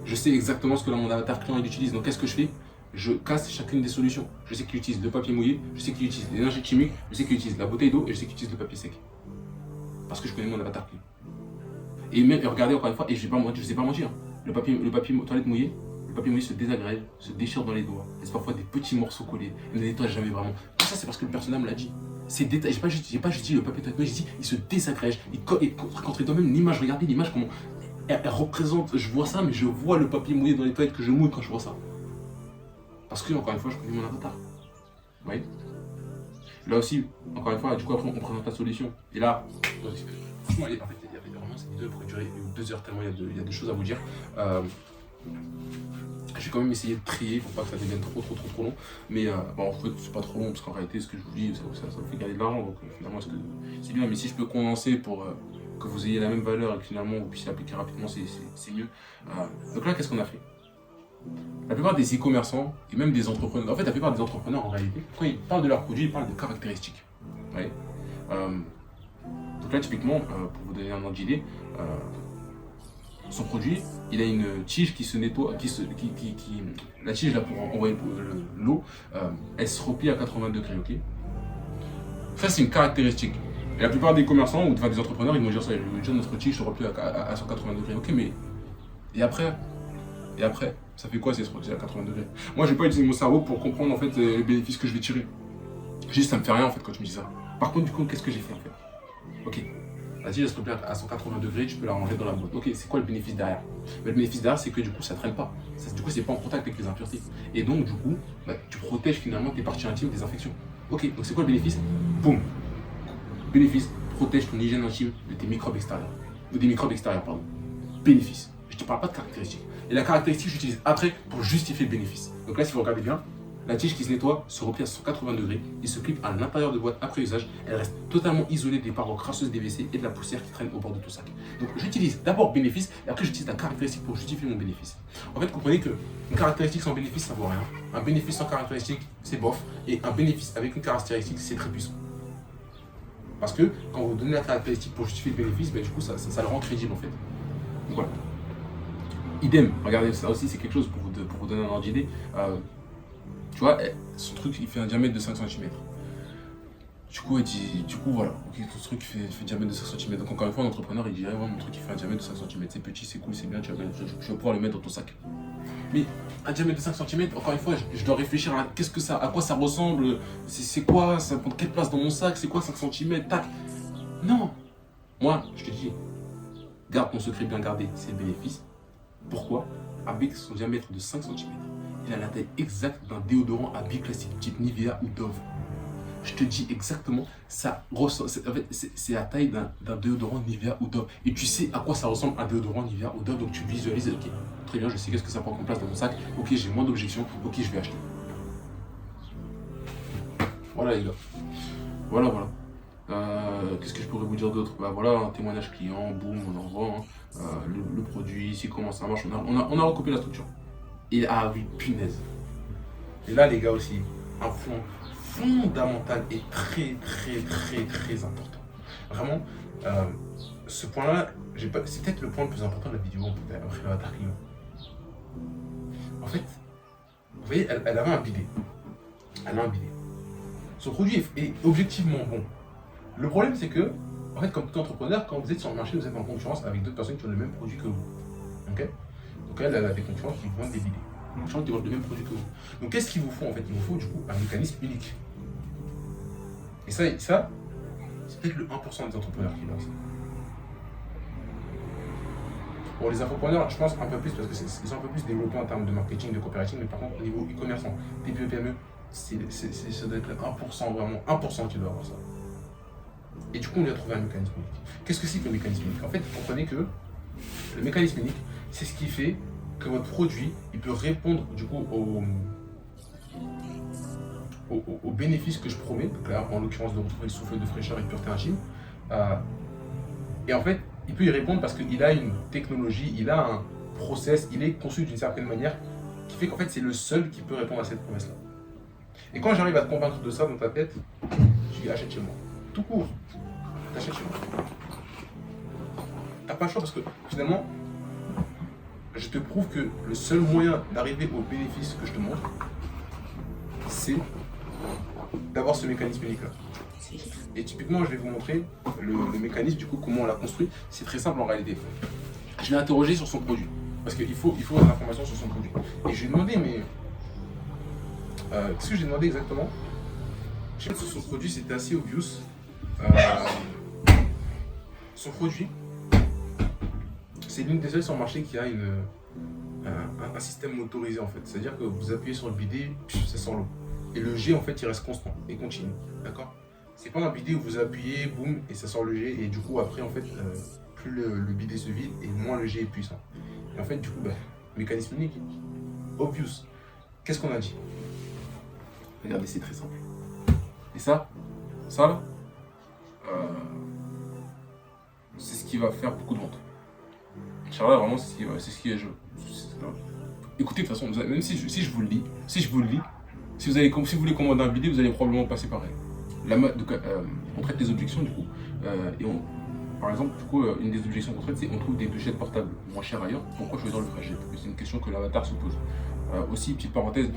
Je sais exactement ce que mon avatar client il utilise. Donc, qu'est-ce que je fais? Je casse chacune des solutions. Je sais qu'il utilise le papier mouillé, je sais qu'il utilise l'énergie chimique, je sais qu'il utilise la bouteille d'eau et je sais qu'il utilise le papier sec. Parce que je connais mon avatar client. Et même, regardez encore une fois, et je ne sais pas mentir. Le papier toilette mouillé. Le papier mouillé se désagrège, se déchire dans les doigts, laisse parfois des petits morceaux collés, il ne nettoie jamais vraiment. Tout ça, c'est parce que le personnel me l'a dit. C'est détaillé. J'ai pas juste dit le papier toilette mouillé, j'ai dit il se désagrège. Quand il doit même l'image, regardez l'image, comment elle représente. Je vois ça, mais je vois le papier mouillé dans les toilettes que je mouille quand je vois ça. Parce que, encore une fois, je connais mon avatar. Vous voyez? Là aussi, encore une fois, du coup, après, on présente la solution. Et là, franchement, il y a vraiment cette vidéo pourrait durer 2 heures tellement il y a des choses à vous dire. Je vais quand même essayer de trier pour pas que ça devienne trop long. Mais bon, en fait, c'est pas trop long parce qu'en réalité, ce que je vous dis, ça me fait gagner de l'argent. Donc finalement, c'est bien. Mais si je peux condenser pour que vous ayez la même valeur et que finalement vous puissiez l'appliquer rapidement, c'est mieux. Donc là, qu'est-ce qu'on a fait? La plupart des e-commerçants et même des entrepreneurs, en fait, la plupart des entrepreneurs en réalité, quand ils parlent de leurs produits, ils parlent de caractéristiques. Ouais. Donc là, typiquement, pour vous donner un ordre d'idée, son produit, il a une tige qui se nettoie, la tige là pour envoyer l'eau, elle se replie à 80 degrés, ok? Ça c'est une caractéristique. Et la plupart des commerçants ou des entrepreneurs, ils vont dire ça, ils vont dire notre tige se replie à 180 degrés, ok? Mais et après, ça fait quoi si elle se replie à 80 degrés? Moi, je vais pas utiliser mon cerveau pour comprendre en fait les bénéfices que je vais tirer. Juste, ça me fait rien en fait quand tu me dis ça. Par contre, du coup, qu'est-ce que j'ai fait en fait? Ok. La tige elle se replie à 180 degrés, tu peux la ranger dans la boîte. Ok, c'est quoi le bénéfice derrière? Le bénéfice derrière, c'est que du coup, ça traîne pas. Du coup, c'est pas en contact avec les impuretés. Et donc, du coup, tu protèges finalement tes parties intimes des infections. Ok, donc c'est quoi le bénéfice? Boum. Bénéfice, protège ton hygiène intime de tes microbes extérieurs. Ou des microbes extérieurs, pardon. Bénéfice. Je te parle pas de caractéristiques. Et la caractéristique, j'utilise après pour justifier le bénéfice. Donc là, si vous regardez bien, la tige qui se nettoie se replie à 180 degrés et se clip à l'intérieur de boîte après usage. Elle reste totalement isolée des parois crasseuses des WC et de la poussière qui traîne au bord de tout sac. Donc j'utilise d'abord bénéfice et après j'utilise la caractéristique pour justifier mon bénéfice. En fait, comprenez que une caractéristique sans bénéfice, ça vaut rien. Un bénéfice sans caractéristique, c'est bof. Et un bénéfice avec une caractéristique, c'est très puissant. Parce que quand vous donnez la caractéristique pour justifier le bénéfice, du coup, ça le rend crédible en fait. Donc voilà. Idem, regardez, ça aussi c'est quelque chose pour vous donner un ordre d'idée. Tu vois, ce truc, il fait un diamètre de 5 cm. Du coup, voilà, ok, ton truc fait diamètre de 5 cm. Donc, encore une fois, un entrepreneur, il dirait, ouais, mon truc, il fait un diamètre de 5 cm. C'est petit, c'est cool, c'est bien, tu vas pouvoir le mettre dans ton sac. Mais un diamètre de 5 cm, encore une fois, je dois réfléchir à à quoi ça ressemble, c'est quoi, ça prend quelle place dans mon sac, c'est quoi 5 cm, tac. Non. Moi, je te dis, garde ton secret bien gardé, c'est le bénéfice. Pourquoi? Avec son diamètre de 5 cm, il a la taille exacte d'un déodorant à billes classique type Nivea ou Dove. Je te dis exactement, c'est la taille d'un déodorant Nivea ou Dove. Et tu sais à quoi ça ressemble un déodorant Nivea ou Dove, donc tu visualises, ok, très bien, je sais qu'est-ce que ça prend comme place dans mon sac, ok, j'ai moins d'objections, ok, je vais acheter. Voilà les gars, voilà. Qu'est-ce que je pourrais vous dire d'autre? Bah voilà, un témoignage client, boum, on envoie le produit, ici comment ça marche, on a recopié la structure. Et ah oui, punaise. Et là les gars aussi, un point fondamental et très important. Vraiment, ce point-là, c'est peut-être le point le plus important de la vidéo après l'avatar client. En fait, vous voyez, elle avait un bidet. Elle a un bidet. Son produit est objectivement bon. Le problème, c'est que, en fait, comme tout entrepreneur, quand vous êtes sur le marché, vous êtes en concurrence avec d'autres personnes qui ont le même produit que vous. Ok? Donc elle a des concurrents qui vendent des bidets. Des concurrents qui vendent le même produit que vous. Donc qu'est-ce qu'il vous faut en fait? Il vous faut du coup un mécanisme unique. Et ça c'est peut-être le 1% des entrepreneurs qui l'ont ça. Pour les infopreneurs, je pense un peu plus parce qu'ils sont un peu plus développés en termes de marketing, de coopérative, mais par contre au niveau e-commerce, TPE, PME, ça doit être le 1%, vraiment 1% qui doit avoir ça. Et du coup, on lui a trouvé un mécanisme unique. Qu'est-ce que c'est que le mécanisme unique? En fait, vous comprenez que le mécanisme unique, c'est ce qui fait que votre produit, il peut répondre du coup aux bénéfices que je promets, donc là, en l'occurrence de retrouver le souffle de fraîcheur et de pureté intime. Et en fait, il peut y répondre parce qu'il a une technologie, il a un process, il est conçu d'une certaine manière qui fait qu'en fait, c'est le seul qui peut répondre à cette promesse-là. Et quand j'arrive à te convaincre de ça dans ta tête, je dis achète chez moi. Tout court, t'achètes chez moi. T'as pas le choix parce que finalement, je te prouve que le seul moyen d'arriver au bénéfice que je te montre, c'est d'avoir ce mécanisme unique-là. Et typiquement, je vais vous montrer le mécanisme, du coup, comment on l'a construit. C'est très simple en réalité. Je l'ai interrogé sur son produit, parce qu'il faut des informations sur son produit. Et je lui ai demandé, mais... qu'est-ce que j'ai demandé exactement? Je sais que sur son produit, c'était assez obvious. Son produit, c'est l'une des seules sur le marché qui a un système motorisé en fait. C'est-à-dire que vous appuyez sur le bidet, ça sort l'eau. Et le jet en fait il reste constant et continue. D'accord? C'est pas un bidet où vous appuyez, boum, et ça sort le jet. Et du coup après en fait, plus le bidet se vide et moins le jet est puissant. Et en fait du coup, mécanisme unique, obvious. Qu'est-ce qu'on a dit? Regardez, c'est très simple. Et ça là, c'est ce qui va faire beaucoup de ventes. Inch'Allah, vraiment, c'est ce qui est jeu. Écoutez, de toute façon, même si je vous le dis, si vous voulez commander un bidet, vous allez probablement passer par elle. On traite les objections, du coup. Par exemple, du coup, une des objections qu'on traite, c'est on trouve des douchettes portables moins chères ailleurs. Pourquoi choisir le Freshjet? C'est une question que l'avatar se pose. Aussi, petite parenthèse,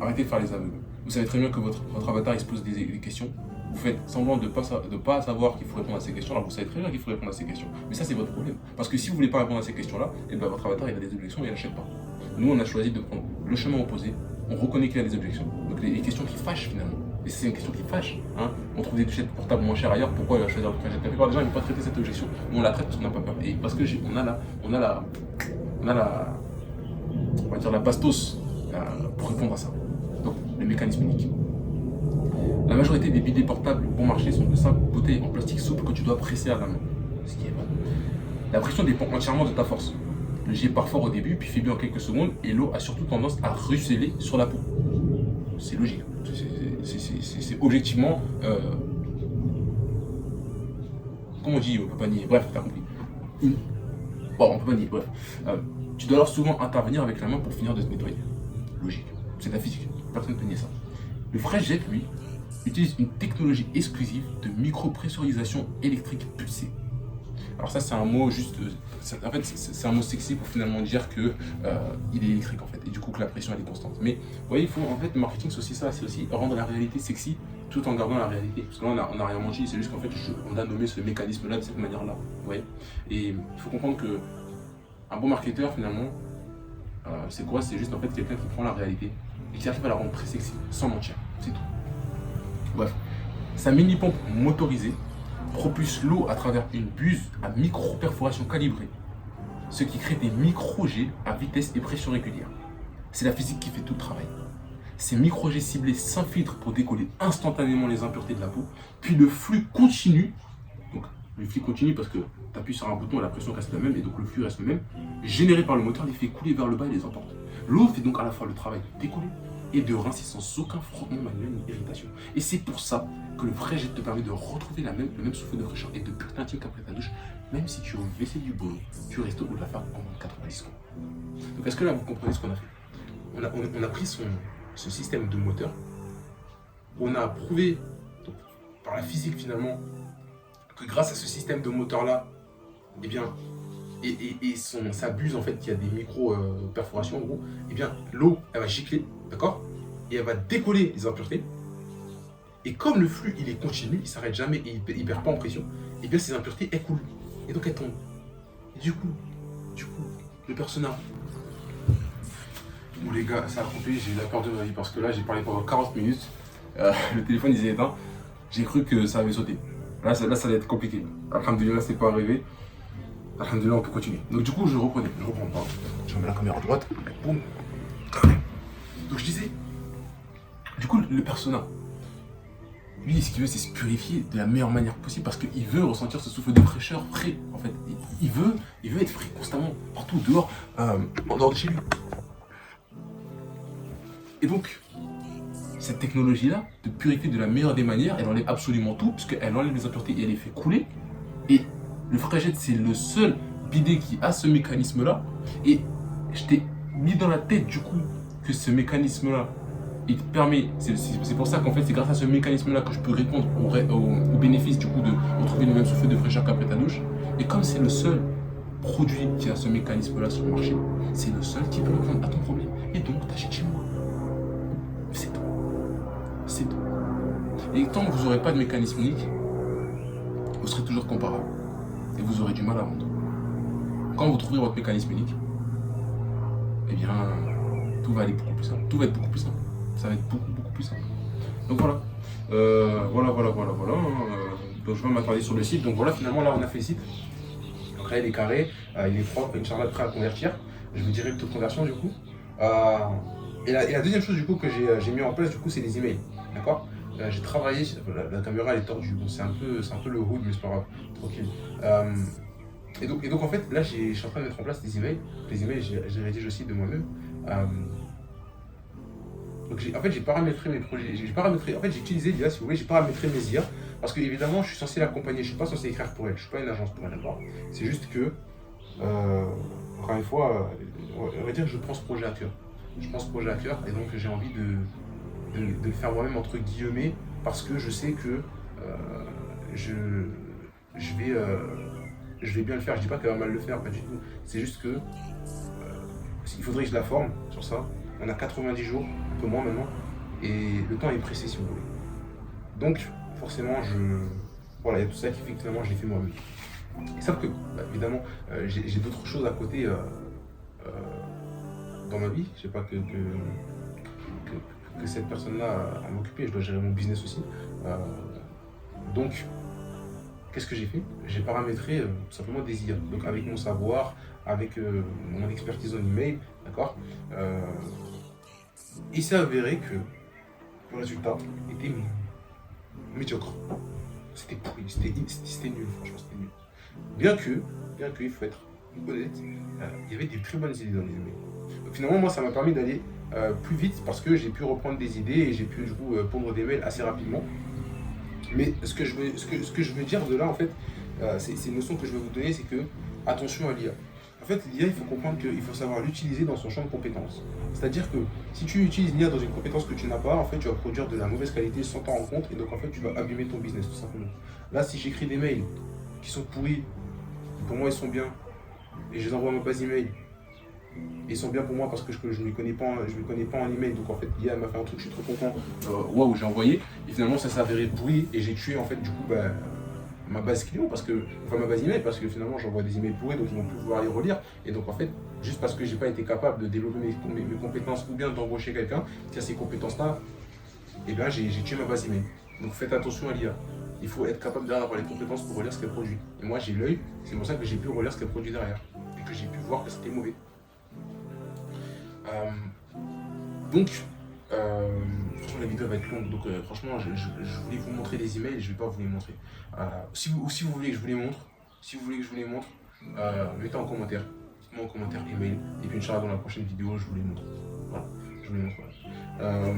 arrêtez de faire les aveugles. Vous savez très bien que votre avatar il se pose des questions. Vous faites semblant de ne pas savoir qu'il faut répondre à ces questions, alors vous savez très bien qu'il faut répondre à ces questions. Mais ça, c'est votre problème. Parce que si vous ne voulez pas répondre à ces questions-là, et ben votre avatar il a des objections et il n'achète pas. Nous, on a choisi de prendre le chemin opposé. On reconnaît qu'il y a des objections. Donc les questions qui fâchent finalement. Et c'est une question qui fâche. Hein. On trouve des douchettes portables moins chères ailleurs, pourquoi il va choisir le Freshjet? La plupart des gens ils n'ont pas traité cette objection. Nous, on la traite parce qu'on n'a pas peur. Et parce que on va dire la bastos pour répondre à ça. Donc, le mécanisme unique. La majorité des bidets portables bon marché sont de simples bouteilles en plastique souple que tu dois presser à la main. Ce qui est bon. La pression dépend entièrement de ta force. Le jet part fort au début, puis faiblit en quelques secondes, et l'eau a surtout tendance à ruisseler sur la peau. C'est logique. C'est objectivement... comment on dit, on peut pas nier. Bref, t'as compris. Bon, on peut pas nier, bref. Tu dois alors souvent intervenir avec la main pour finir de te nettoyer. Logique. C'est la physique. Personne ne peut nier ça. Le Freshjet, lui, utilise une technologie exclusive de micropressurisation électrique pulsée. Alors ça, c'est un mot juste... En fait, c'est un mot sexy pour finalement dire que il est électrique, en fait. Et du coup, que la pression, elle est constante. Mais, vous voyez, en fait, le marketing, c'est aussi ça. C'est aussi rendre la réalité sexy tout en gardant la réalité. Parce que là, on a rien menti, c'est juste qu'en fait, on a nommé ce mécanisme-là de cette manière-là. Ouais. Et il faut comprendre que un bon marketeur, finalement, c'est quoi? C'est juste en fait quelqu'un qui prend la réalité et qui arrive à la rendre très sexy, sans mentir. C'est tout. Bref. Sa mini-pompe motorisée propulse l'eau à travers une buse à micro-perforation calibrée, ce qui crée des micro-jets à vitesse et pression régulière. C'est la physique qui fait tout le travail. Ces micro-jets ciblés s'infiltrent pour décoller instantanément les impuretés de la peau, puis le flux continue, donc le flux continue parce que tu appuies sur un bouton et la pression reste la même, et donc le flux reste le même, généré par le moteur les fait couler vers le bas et les emporte. L'eau fait donc à la fois le travail de décoller et de rincer sans aucun frottement manuel ni irritation. Et c'est pour ça que le vrai jet te permet de retrouver le même souffle de fraîcheur et de pureté intime qu'après ta douche, même si tu es au WC du boulot, tu restes au bout de la femme en moins de 90 secondes. Donc est-ce que là vous comprenez ce qu'on a fait? On a pris ce système de moteur, on a prouvé donc, par la physique finalement que grâce à ce système de moteur là, eh bien, sa buse en fait qui a des micro perforations en gros, eh bien l'eau elle va gicler, d'accord, et elle va décoller les impuretés. Et comme le flux il est continu, il s'arrête jamais et il perd pas en pression, et bien ces impuretés elles coulent et donc elles tombent. Et du coup, le persona. Bon les gars, ça a coupé, j'ai eu la peur de ma vie parce que là j'ai parlé pendant 40 minutes, le téléphone il s'est éteint, j'ai cru que ça avait sauté. Là ça va être compliqué. Alhamdoulilah, c'est pas arrivé. Alhamdoulilah, on peut continuer. Donc du coup je reprends, pardon. Je remets la caméra à droite, boum. Donc je disais, du coup le persona, lui ce qu'il veut c'est se purifier de la meilleure manière possible parce qu'il veut ressentir ce souffle de fraîcheur frais en fait. Il veut être frais constamment, partout, dehors, en dehors de chez lui. Et donc, cette technologie-là, de purifier de la meilleure des manières, elle enlève absolument tout, puisqu'elle enlève les impuretés et elle les fait couler. Et le Freshjet, c'est le seul bidet qui a ce mécanisme-là. Et je t'ai mis dans la tête, du coup, que ce mécanisme-là, il te permet, c'est pour ça qu'en fait, c'est grâce à ce mécanisme-là que je peux répondre au bénéfice, du coup, de retrouver le même souffle de fraîcheur qu'après ta douche. Et comme c'est le seul produit qui a ce mécanisme-là sur le marché, c'est le seul qui peut répondre à ton problème. Et donc, t'achètes chez moi. C'est tout. C'est tout. Et tant que vous n'aurez pas de mécanisme unique, vous serez toujours comparable. Et vous aurez du mal à vendre. Quand vous trouverez votre mécanisme unique, eh bien, tout va aller beaucoup plus simple. Tout va être beaucoup plus simple. Ça va être beaucoup plus simple. Donc voilà. Voilà. Donc je vais m'attarder sur le site. Donc voilà, finalement, là, on a fait le site. Donc là, il est carré, il est propre, Inch'Allah, prêt à convertir. Je vous dirai le taux de conversion, du coup. Et la deuxième chose du coup que j'ai mis en place du coup c'est les emails, d'accord. J'ai travaillé, la caméra elle est tordue, bon, c'est un peu le hood mais c'est pas grave, tranquille. Et donc en fait là je suis en train de mettre en place des emails. Les emails j'ai rédigé aussi de moi-même. Donc en fait j'ai paramétré mes projets, j'ai utilisé l'IA si vous voulez, j'ai paramétré mes IA parce que évidemment je suis censé l'accompagner, je suis pas censé écrire pour elle, je suis pas une agence pour elle, d'accord. C'est juste que encore une fois, on va dire que je prends ce projet à cœur. Je pense projet à cœur et donc j'ai envie de le faire moi-même entre guillemets parce que je sais que je vais bien le faire. Je dis pas qu'elle va mal le faire, pas du tout. C'est juste que il faudrait que je la forme sur ça. On a 90 jours, un peu moins maintenant, et le temps est pressé si vous voulez. Donc forcément voilà, il y a tout ça qui fait que finalement je l'ai fait moi-même. Et sauf que évidemment j'ai d'autres choses à côté. Dans ma vie, je sais pas que cette personne-là à m'occuper, je dois gérer mon business aussi. Donc, qu'est-ce que j'ai fait? J'ai paramétré tout simplement des IA, donc avec mon savoir, avec mon expertise en email, d'accord. Il s'est avéré que le résultat était médiocre. C'était pourri, c'était nul, franchement c'était nul. Bien que, il faut être honnête, il y avait des très bonnes idées dans les emails. Donc finalement, moi, ça m'a permis d'aller plus vite parce que j'ai pu reprendre des idées et j'ai pu du coup pondre des mails assez rapidement. Mais ce que je veux dire de là, en fait, c'est une notion que je vais vous donner, c'est que attention à l'IA. En fait, l'IA, il faut comprendre qu'il faut savoir l'utiliser dans son champ de compétences. C'est-à-dire que si tu utilises l'IA dans une compétence que tu n'as pas, en fait, tu vas produire de la mauvaise qualité sans t'en rendre compte et donc en fait, tu vas abîmer ton business tout simplement. Là, si j'écris des mails qui sont pourris, pour moi, ils sont bien, et je les envoie à ma base email, Ils sont bien pour moi parce que je ne les connais pas, je les connais pas en email. Donc en fait, l'IA m'a fait un truc, je suis trop content. Waouh, j'ai envoyé. Et finalement, ça s'est avéré pourri et j'ai tué en fait du coup ma base client enfin ma base email parce que finalement j'envoie des emails pourris donc ils vont plus pouvoir les relire. Et donc en fait, juste parce que j'ai pas été capable de développer mes compétences ou bien d'embaucher quelqu'un qui a ces compétences-là, et bien j'ai tué ma base email. Donc faites attention à l'IA. Il faut être capable d'avoir les compétences pour relire ce qu'elle produit. Et moi j'ai l'œil, c'est pour ça que j'ai pu relire ce qu'elle produit derrière. Et que j'ai pu voir que c'était mauvais. Donc, franchement, la vidéo va être longue. Donc, franchement, je voulais vous montrer les emails et je ne vais pas vous les montrer. Si vous voulez que je vous les montre, mettez en commentaire. Dites-moi en commentaire email. Et puis, Inch'Allah, dans la prochaine vidéo, je vous les montre. Voilà, je vous les montre. Voilà.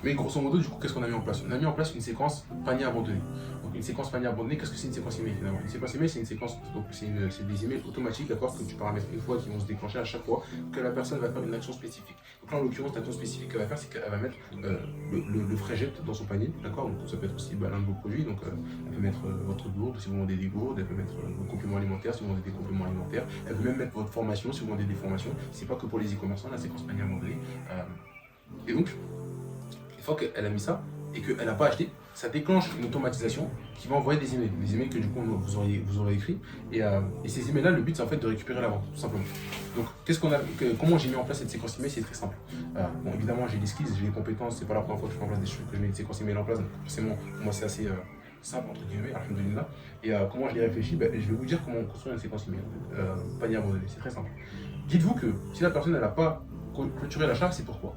Mais grosso modo, du coup, qu'est-ce qu'on a mis en place? On a mis en place une séquence panier abandonné. Donc, une séquence panier abandonné, qu'est-ce que c'est une séquence email finalement? Une séquence email, c'est une séquence, donc c'est des emails automatiques, d'accord, que tu paramètres une fois, qui vont se déclencher à chaque fois que la personne va faire une action spécifique. Donc là, en l'occurrence, l'action spécifique qu'elle va faire, c'est qu'elle va mettre le frais jet dans son panier, d'accord. Donc ça peut être aussi l'un de vos produits, donc elle peut mettre votre gourde si vous vendez des gourdes, elle peut mettre vos compléments alimentaires si vous vendez des compléments alimentaires, elle peut même mettre votre formation si vous vendez des formations. C'est pas que pour les e-commerçants, la séquence panier abandonné. Et donc, une fois qu'elle a mis ça et qu'elle n'a pas acheté, ça déclenche une automatisation qui va envoyer des emails que du coup vous aurez écrits. Et ces emails-là, le but c'est en fait de récupérer la vente, tout simplement. Donc comment j'ai mis en place cette séquence email? C'est très simple. Bon, évidemment, j'ai les skills, j'ai les compétences, c'est pas la première fois que je mets en place que je mets une séquence email en place. Donc forcément, pour moi c'est assez simple entre guillemets, alhamdoulilah. Et comment je l'ai réfléchi? Je vais vous dire comment construire une séquence email. Panier abandonné, c'est très simple. Dites-vous que si la personne n'a pas clôturé l'achat, c'est pourquoi?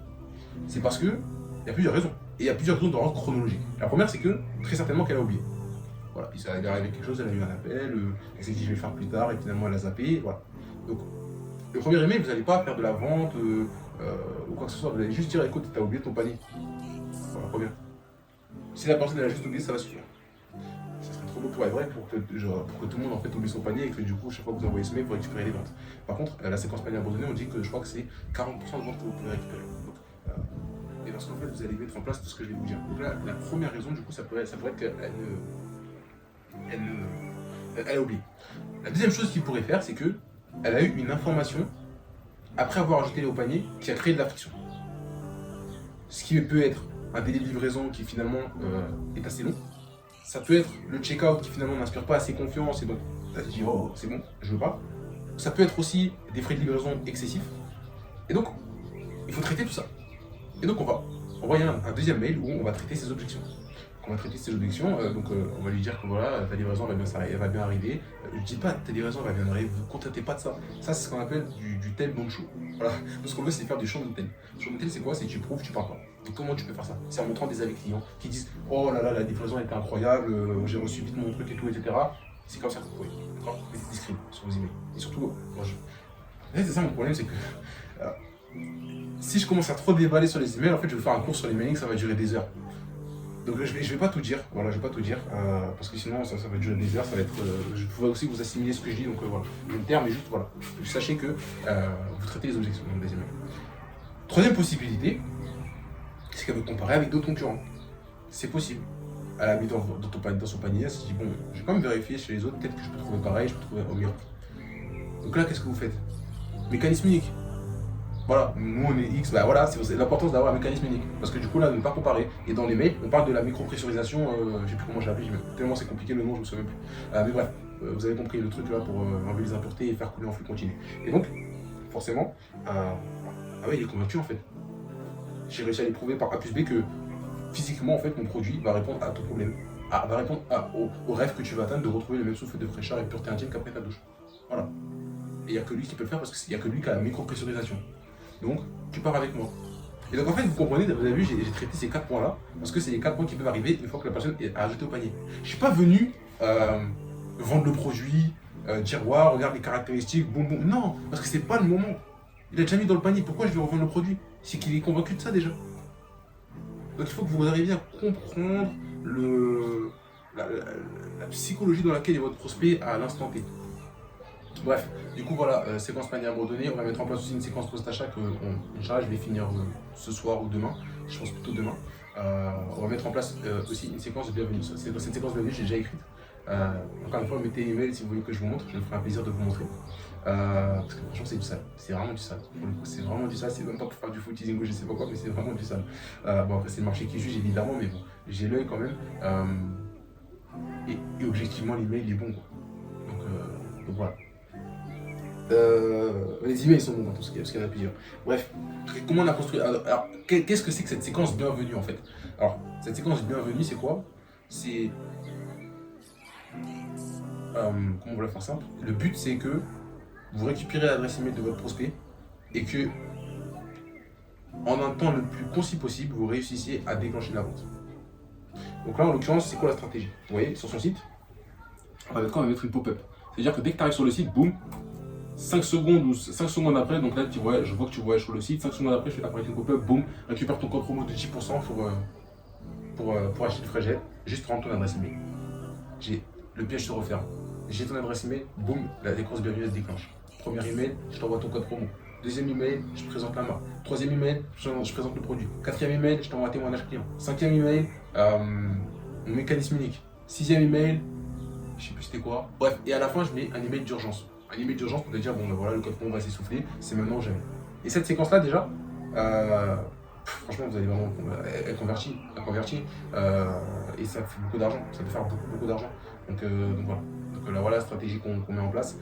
C'est parce que il y a plusieurs raisons. Et il y a plusieurs raisons d'ordre chronologique. La première, c'est que très certainement qu'elle a oublié. Voilà, il est arrivé quelque chose, elle a eu un appel, elle s'est dit je vais le faire plus tard, et finalement elle a zappé. Voilà. Donc, le premier email, vous n'allez pas faire de la vente ou quoi que ce soit, vous allez juste dire écoute, tu as oublié ton panier. Voilà, première. Si la personne elle a juste oublié, ça va suffire. Ça serait trop beau pour être vrai pour que tout le monde en fait oublie son panier et que du coup, chaque fois que vous envoyez ce mail, vous récupérez les ventes. Par contre, la séquence panier abandonné, on dit que je crois que c'est 40% de ventes que vous pouvez récupérer. Donc, et parce qu'en fait, vous allez mettre en place tout ce que je vais vous dire. Donc là, la première raison, du coup, ça pourrait être qu'elle a oublié. La deuxième chose qu'il pourrait faire, c'est qu'elle a eu une information, après avoir ajouté au panier, qui a créé de la friction. Ce qui peut être un délai de livraison qui finalement est assez long. Ça peut être le check-out qui finalement n'inspire pas assez confiance et donc elle se dit oh c'est bon, je veux pas. Ça peut être aussi des frais de livraison excessifs. Et donc, il faut traiter tout ça. Et donc on va envoyer un deuxième mail où on va traiter ces objections. On va lui dire que voilà, ta livraison elle va bien arriver. Ne dites pas ta livraison va bien arriver, vous ne contentez pas de ça. Ça c'est ce qu'on appelle du tel non show. Voilà. Donc ce qu'on veut c'est faire du show no tel. Show no tel c'est quoi? C'est que tu prouves, tu parles pas. Donc comment tu peux faire ça? C'est en montrant des avis clients qui disent oh là là, la livraison était incroyable, j'ai reçu vite mon truc et tout, etc. C'est comme ça que vous pouvez. D'accord? Mettez des screens sur vos emails. Et surtout, c'est ça mon problème, c'est que si je commence à trop déballer sur les emails, en fait, je vais faire un cours sur les mailings, ça va durer des heures. Donc je vais pas tout dire, voilà, je vais pas tout dire, parce que sinon ça va durer des heures, ça va être. Je pourrais aussi vous assimiler ce que je dis, donc voilà, je vais me taire, mais juste voilà. Sachez que vous traitez les objections dans les emails. Troisième possibilité, c'est qu'elle veut comparer avec d'autres concurrents. C'est possible. Elle a mis dans son panier, elle se dit bon, je vais quand même vérifier chez les autres, peut-être que je peux trouver pareil, je peux trouver au mieux. Donc là, qu'est-ce que vous faites? Mécanisme unique. Voilà, nous on est X, bah voilà, c'est l'importance d'avoir un mécanisme unique. Parce que du coup là, ne pas comparer. Et dans les mails, on parle de la micropressurisation, je sais plus comment j'ai appelé, tellement c'est compliqué le nom, je me souviens plus. Mais bref, vous avez compris le truc là pour enlever les impuretés et faire couler en flux continu. Et donc, forcément, ah ouais, il est convaincu en fait. J'ai réussi à lui prouver par A plus B que physiquement en fait mon produit va répondre à ton problème. Va répondre au rêve que tu vas atteindre de retrouver le même souffle de fraîcheur et de pureté intime qu'après ta douche. Voilà. Et il n'y a que lui qui peut le faire parce qu'il n'y a que lui qui a la micropressurisation. Donc, tu pars avec moi. Et donc, en fait, vous comprenez, vous avez vu, j'ai traité ces 4 points-là, parce que c'est les 4 points qui peuvent arriver une fois que la personne est ajoutée au panier. Je ne suis pas venu vendre le produit, dire, waouh, regarde les caractéristiques, bon. Non, parce que c'est pas le moment. Il a déjà mis dans le panier. Pourquoi je vais revendre le produit? C'est qu'il est convaincu de ça déjà. Donc, il faut que vous arriviez à comprendre la psychologie dans laquelle est votre prospect à l'instant T. Bref, du coup voilà, séquence panier abandonné, on va mettre en place aussi une séquence post-achat que Inch'Allah je vais finir ce soir ou demain, je pense plutôt demain. On va mettre en place aussi une séquence de bienvenue. Cette séquence de bienvenue, j'ai déjà écrite. Encore une fois, mettez email si vous voulez que je vous montre, je me ferai un plaisir de vous montrer. Parce que franchement, c'est du sale, c'est vraiment du sale. Pour le coup, c'est vraiment du sale, c'est même pas pour faire du foot teasing ou je sais pas quoi, mais c'est vraiment du sale. Bon, après, c'est le marché qui juge évidemment, mais bon, j'ai l'œil quand même. Et objectivement, l'email est bon, quoi. Donc voilà. Les emails sont bons dans tout ce qu'il y en a plusieurs. Bref, comment on a construit. Alors, qu'est-ce que c'est que cette séquence bienvenue en fait? Alors, cette séquence bienvenue, c'est quoi? C'est. Comment on va la faire simple? Le but, c'est que vous récupérez l'adresse email de votre prospect et que, en un temps le plus concis possible, vous réussissiez à déclencher la vente. Donc là, en l'occurrence, c'est quoi la stratégie? Vous voyez, sur son site, on va mettre une pop-up. C'est-à-dire que dès que tu arrives sur le site, boum, 5 secondes après, donc là je vois que tu voyages sur le site, 5 secondes après je fais apparaître une pop-up, boum, récupère ton code promo de 10% pour acheter le frais jet, juste rentre ton adresse email. Le piège se referme. J'ai ton adresse email, boum, la décourse bienvenue se déclenche. Premier email, je t'envoie ton code promo. Deuxième email, je présente la marque. Troisième email, je présente le produit. Quatrième email, je t'envoie un témoignage client. Cinquième email, mon mécanisme unique. Sixième email, je sais plus c'était quoi. Bref, et à la fin, je mets un email d'urgence. Un email d'urgence pour te dire, bon ben voilà, le code promo va s'essouffler, c'est maintenant ou jamais. Et cette séquence-là, déjà, franchement, vous allez vraiment. Elle convertit. Et ça fait beaucoup d'argent. Ça peut faire beaucoup d'argent. Donc voilà. Donc là, voilà la stratégie qu'on met en place.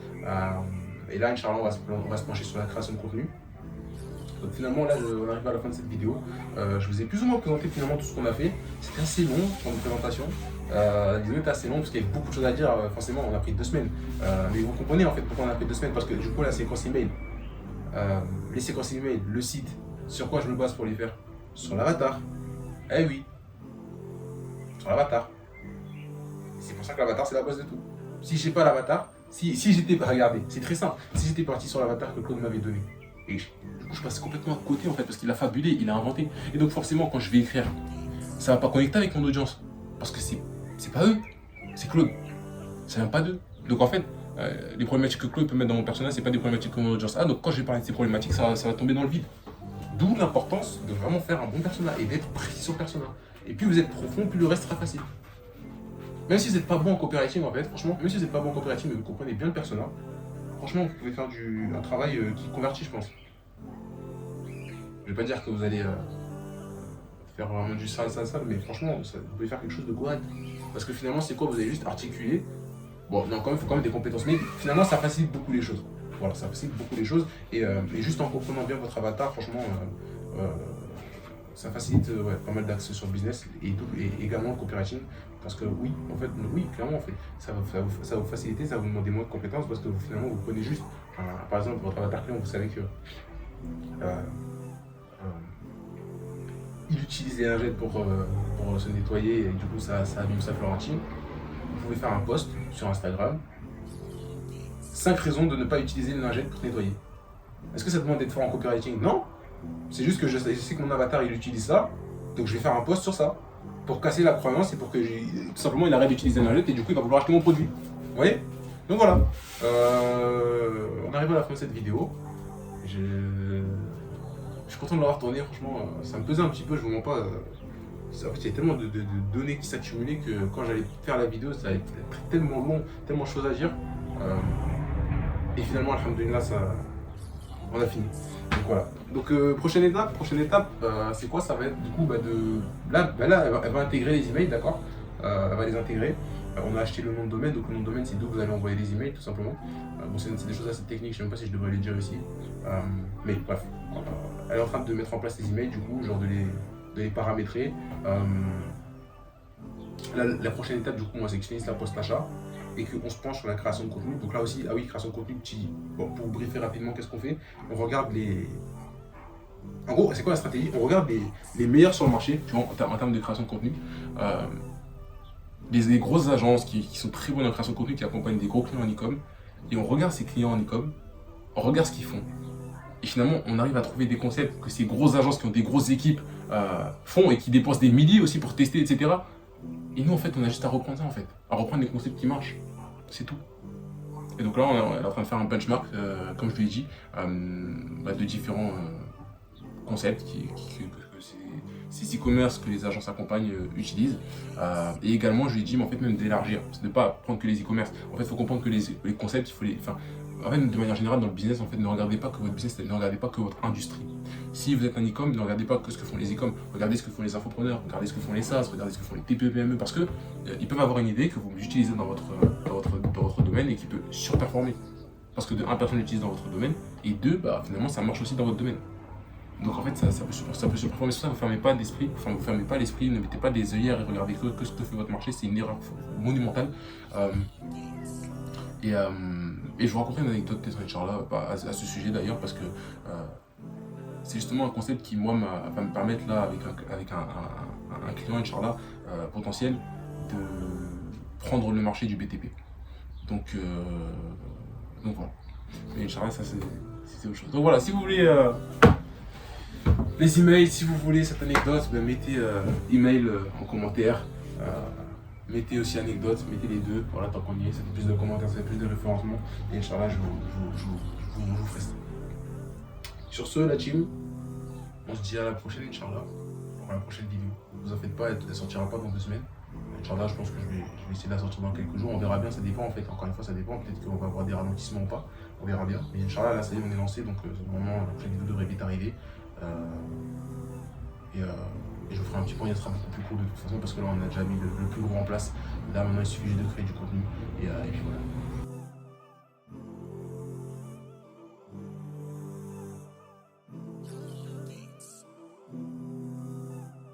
Et là, Inch'Allah, on va se pencher sur la création de contenu. Donc finalement, là, on arrive à la fin de cette vidéo. Je vous ai plus ou moins présenté finalement tout ce qu'on a fait. C'était assez long pour une présentation. Disons que c'était assez long parce qu'il y avait beaucoup de choses à dire. Forcément, on a pris 2 semaines. Mais vous comprenez en fait pourquoi on a pris 2 semaines. Parce que du coup, la séquence email, les séquences email, le site, sur quoi je me base pour les faire? Sur l'avatar. Eh oui. Sur l'avatar. C'est pour ça que l'avatar, c'est la base de tout. Si j'ai pas l'avatar, si j'étais. Regardez, c'est très simple. Si j'étais parti sur l'avatar que Claude m'avait donné, et du coup, je passe complètement à côté en fait, parce qu'il a fabulé, il a inventé. Et donc, forcément, quand je vais écrire, ça va pas connecter avec mon audience. Parce que c'est pas eux, c'est Claude. Ça vient pas d'eux. Donc, en fait, les problématiques que Claude peut mettre dans mon personnage, c'est pas des problématiques que mon audience a. Donc, quand je vais parler de ces problématiques, ça va tomber dans le vide. D'où l'importance de vraiment faire un bon personnage et d'être précis sur le personnage. Et plus vous êtes profond, plus le reste sera facile. Même si vous n'êtes pas bon en copywriting, en fait, franchement, même si vous n'êtes pas bon en copywriting, mais vous comprenez bien le personnage, franchement, vous pouvez faire un travail qui convertit, je pense. Je vais pas dire que vous allez faire vraiment du sale, mais franchement, vous pouvez faire quelque chose de correct. Parce que finalement, c'est quoi? Vous allez juste articuler. Bon, non, quand même, il faut quand même des compétences, mais finalement, ça facilite beaucoup les choses. Voilà, ça facilite beaucoup les choses. Et juste en comprenant bien votre avatar, franchement, ça facilite pas mal d'accès sur le business et également le copywriting. Parce que oui, en fait, oui, clairement, en fait, ça va vous faciliter, ça va vous demander moins de compétences parce que finalement, vous prenez juste, par exemple, votre avatar client, vous savez que il utilise les lingettes pour se nettoyer et du coup, ça abîme sa Florentine. Vous pouvez faire un post sur Instagram. 5 raisons de ne pas utiliser les lingettes pour nettoyer. Est-ce que ça demande d'être fort en copywriting? Non. C'est juste que je sais que mon avatar, il utilise ça, donc je vais faire un post sur ça. Pour casser la croyance et pour que tout simplement il arrête d'utiliser la nugget et du coup il va vouloir acheter mon produit. Vous voyez? Donc voilà. On arrive à la fin de cette vidéo. Je suis content de l'avoir tourné, franchement, ça me pesait un petit peu, je vous mens pas. En fait, il y a tellement de données qui s'accumulaient que quand j'allais faire la vidéo, ça allait être tellement long, tellement de choses à dire. Et finalement, alhamdoulilah, on a fini. Donc voilà. Donc prochaine étape, c'est quoi? Ça va être du coup là, elle va intégrer les emails, d'accord? Elle va les intégrer. On a acheté le nom de domaine, donc le nom de domaine c'est d'où vous allez envoyer les emails tout simplement. Bon, c'est des choses assez techniques, je sais même pas si je devrais les dire ici. Mais bref, elle est en train de mettre en place les emails, du coup, genre de les paramétrer. La prochaine étape, du coup, moi, c'est que je finisse la post-achat et qu'on se penche sur la création de contenu. Donc là aussi, ah oui, création de contenu, bon, pour vous briefer rapidement, qu'est-ce qu'on fait? On regarde En gros, c'est quoi la stratégie? On regarde les meilleurs sur le marché, tu vois, en termes de création de contenu. Les grosses agences qui sont très bonnes en création de contenu, qui accompagnent des gros clients en e-com. Et on regarde ces clients en e-com, on regarde ce qu'ils font. Et finalement, on arrive à trouver des concepts que ces grosses agences qui ont des grosses équipes font et qui dépensent des milliers aussi pour tester, etc. Et nous, en fait, on a juste à reprendre ça, en fait. À reprendre des concepts qui marchent. C'est tout. Et donc là, on est en train de faire un benchmark, comme je vous l'ai dit, de différents concepts ces e-commerce que les agences accompagnées utilisent. Et également, je lui ai dit, mais en fait, même d'élargir, c'est de ne pas prendre que les e-commerce. En fait, il faut comprendre que les concepts, il faut les. Enfin, en fait, de manière générale, dans le business, en fait, ne regardez pas que votre business, ne regardez pas que votre industrie. Si vous êtes un e-com, ne regardez pas que ce que font les e-com, regardez ce que font les infopreneurs, regardez ce que font les SaaS, regardez ce que font les TPE, PME, parce que ils peuvent avoir une idée que vous utilisez dans votre domaine et qui peut surperformer. Parce que de un, personne l'utilise dans votre domaine, et deux, bah, finalement, ça marche aussi dans votre domaine. Donc en fait, ça peut surperformer. C'est pour ça que vous ne fermez pas d'esprit, enfin, vous fermez pas l'esprit, ne mettez pas des œillères et regardez que ce que fait votre marché, c'est une erreur monumentale. Et je vous raconterai une anecdote peut-être, Inch'Allah, à ce sujet d'ailleurs, parce que c'est justement un concept qui, moi, va me permettre, là, avec un client, Inch'Allah, potentiel, de prendre le marché du BTP. Donc voilà. Mais Inch'Allah, ça c'est autre chose. Donc voilà, si vous voulez les emails, si vous voulez cette anecdote, ben mettez email en commentaire. Mettez aussi anecdote, mettez les deux. Voilà, tant qu'on y est, ça fait plus de commentaires, ça fait plus de référencement. Et Inch'Allah, je vous ferai ça. Sur ce, la team, on se dit à la prochaine, Inch'Allah, pour la prochaine vidéo. Ne vous en faites pas, elle ne sortira pas dans 2 semaines. Inch'Allah, je pense que je vais essayer de la sortir dans quelques jours. On verra bien, ça dépend en fait. Encore une fois, ça dépend. Peut-être qu'on va avoir des ralentissements ou pas. On verra bien. Mais Inch'Allah, là, ça y est, on est lancé. Donc, normalement, la prochaine vidéo devrait vite arriver. Et je vous ferai un petit point, il sera beaucoup plus court de toute façon parce que là on a déjà mis le plus gros en place. Là maintenant il suffit juste de créer du contenu et puis voilà.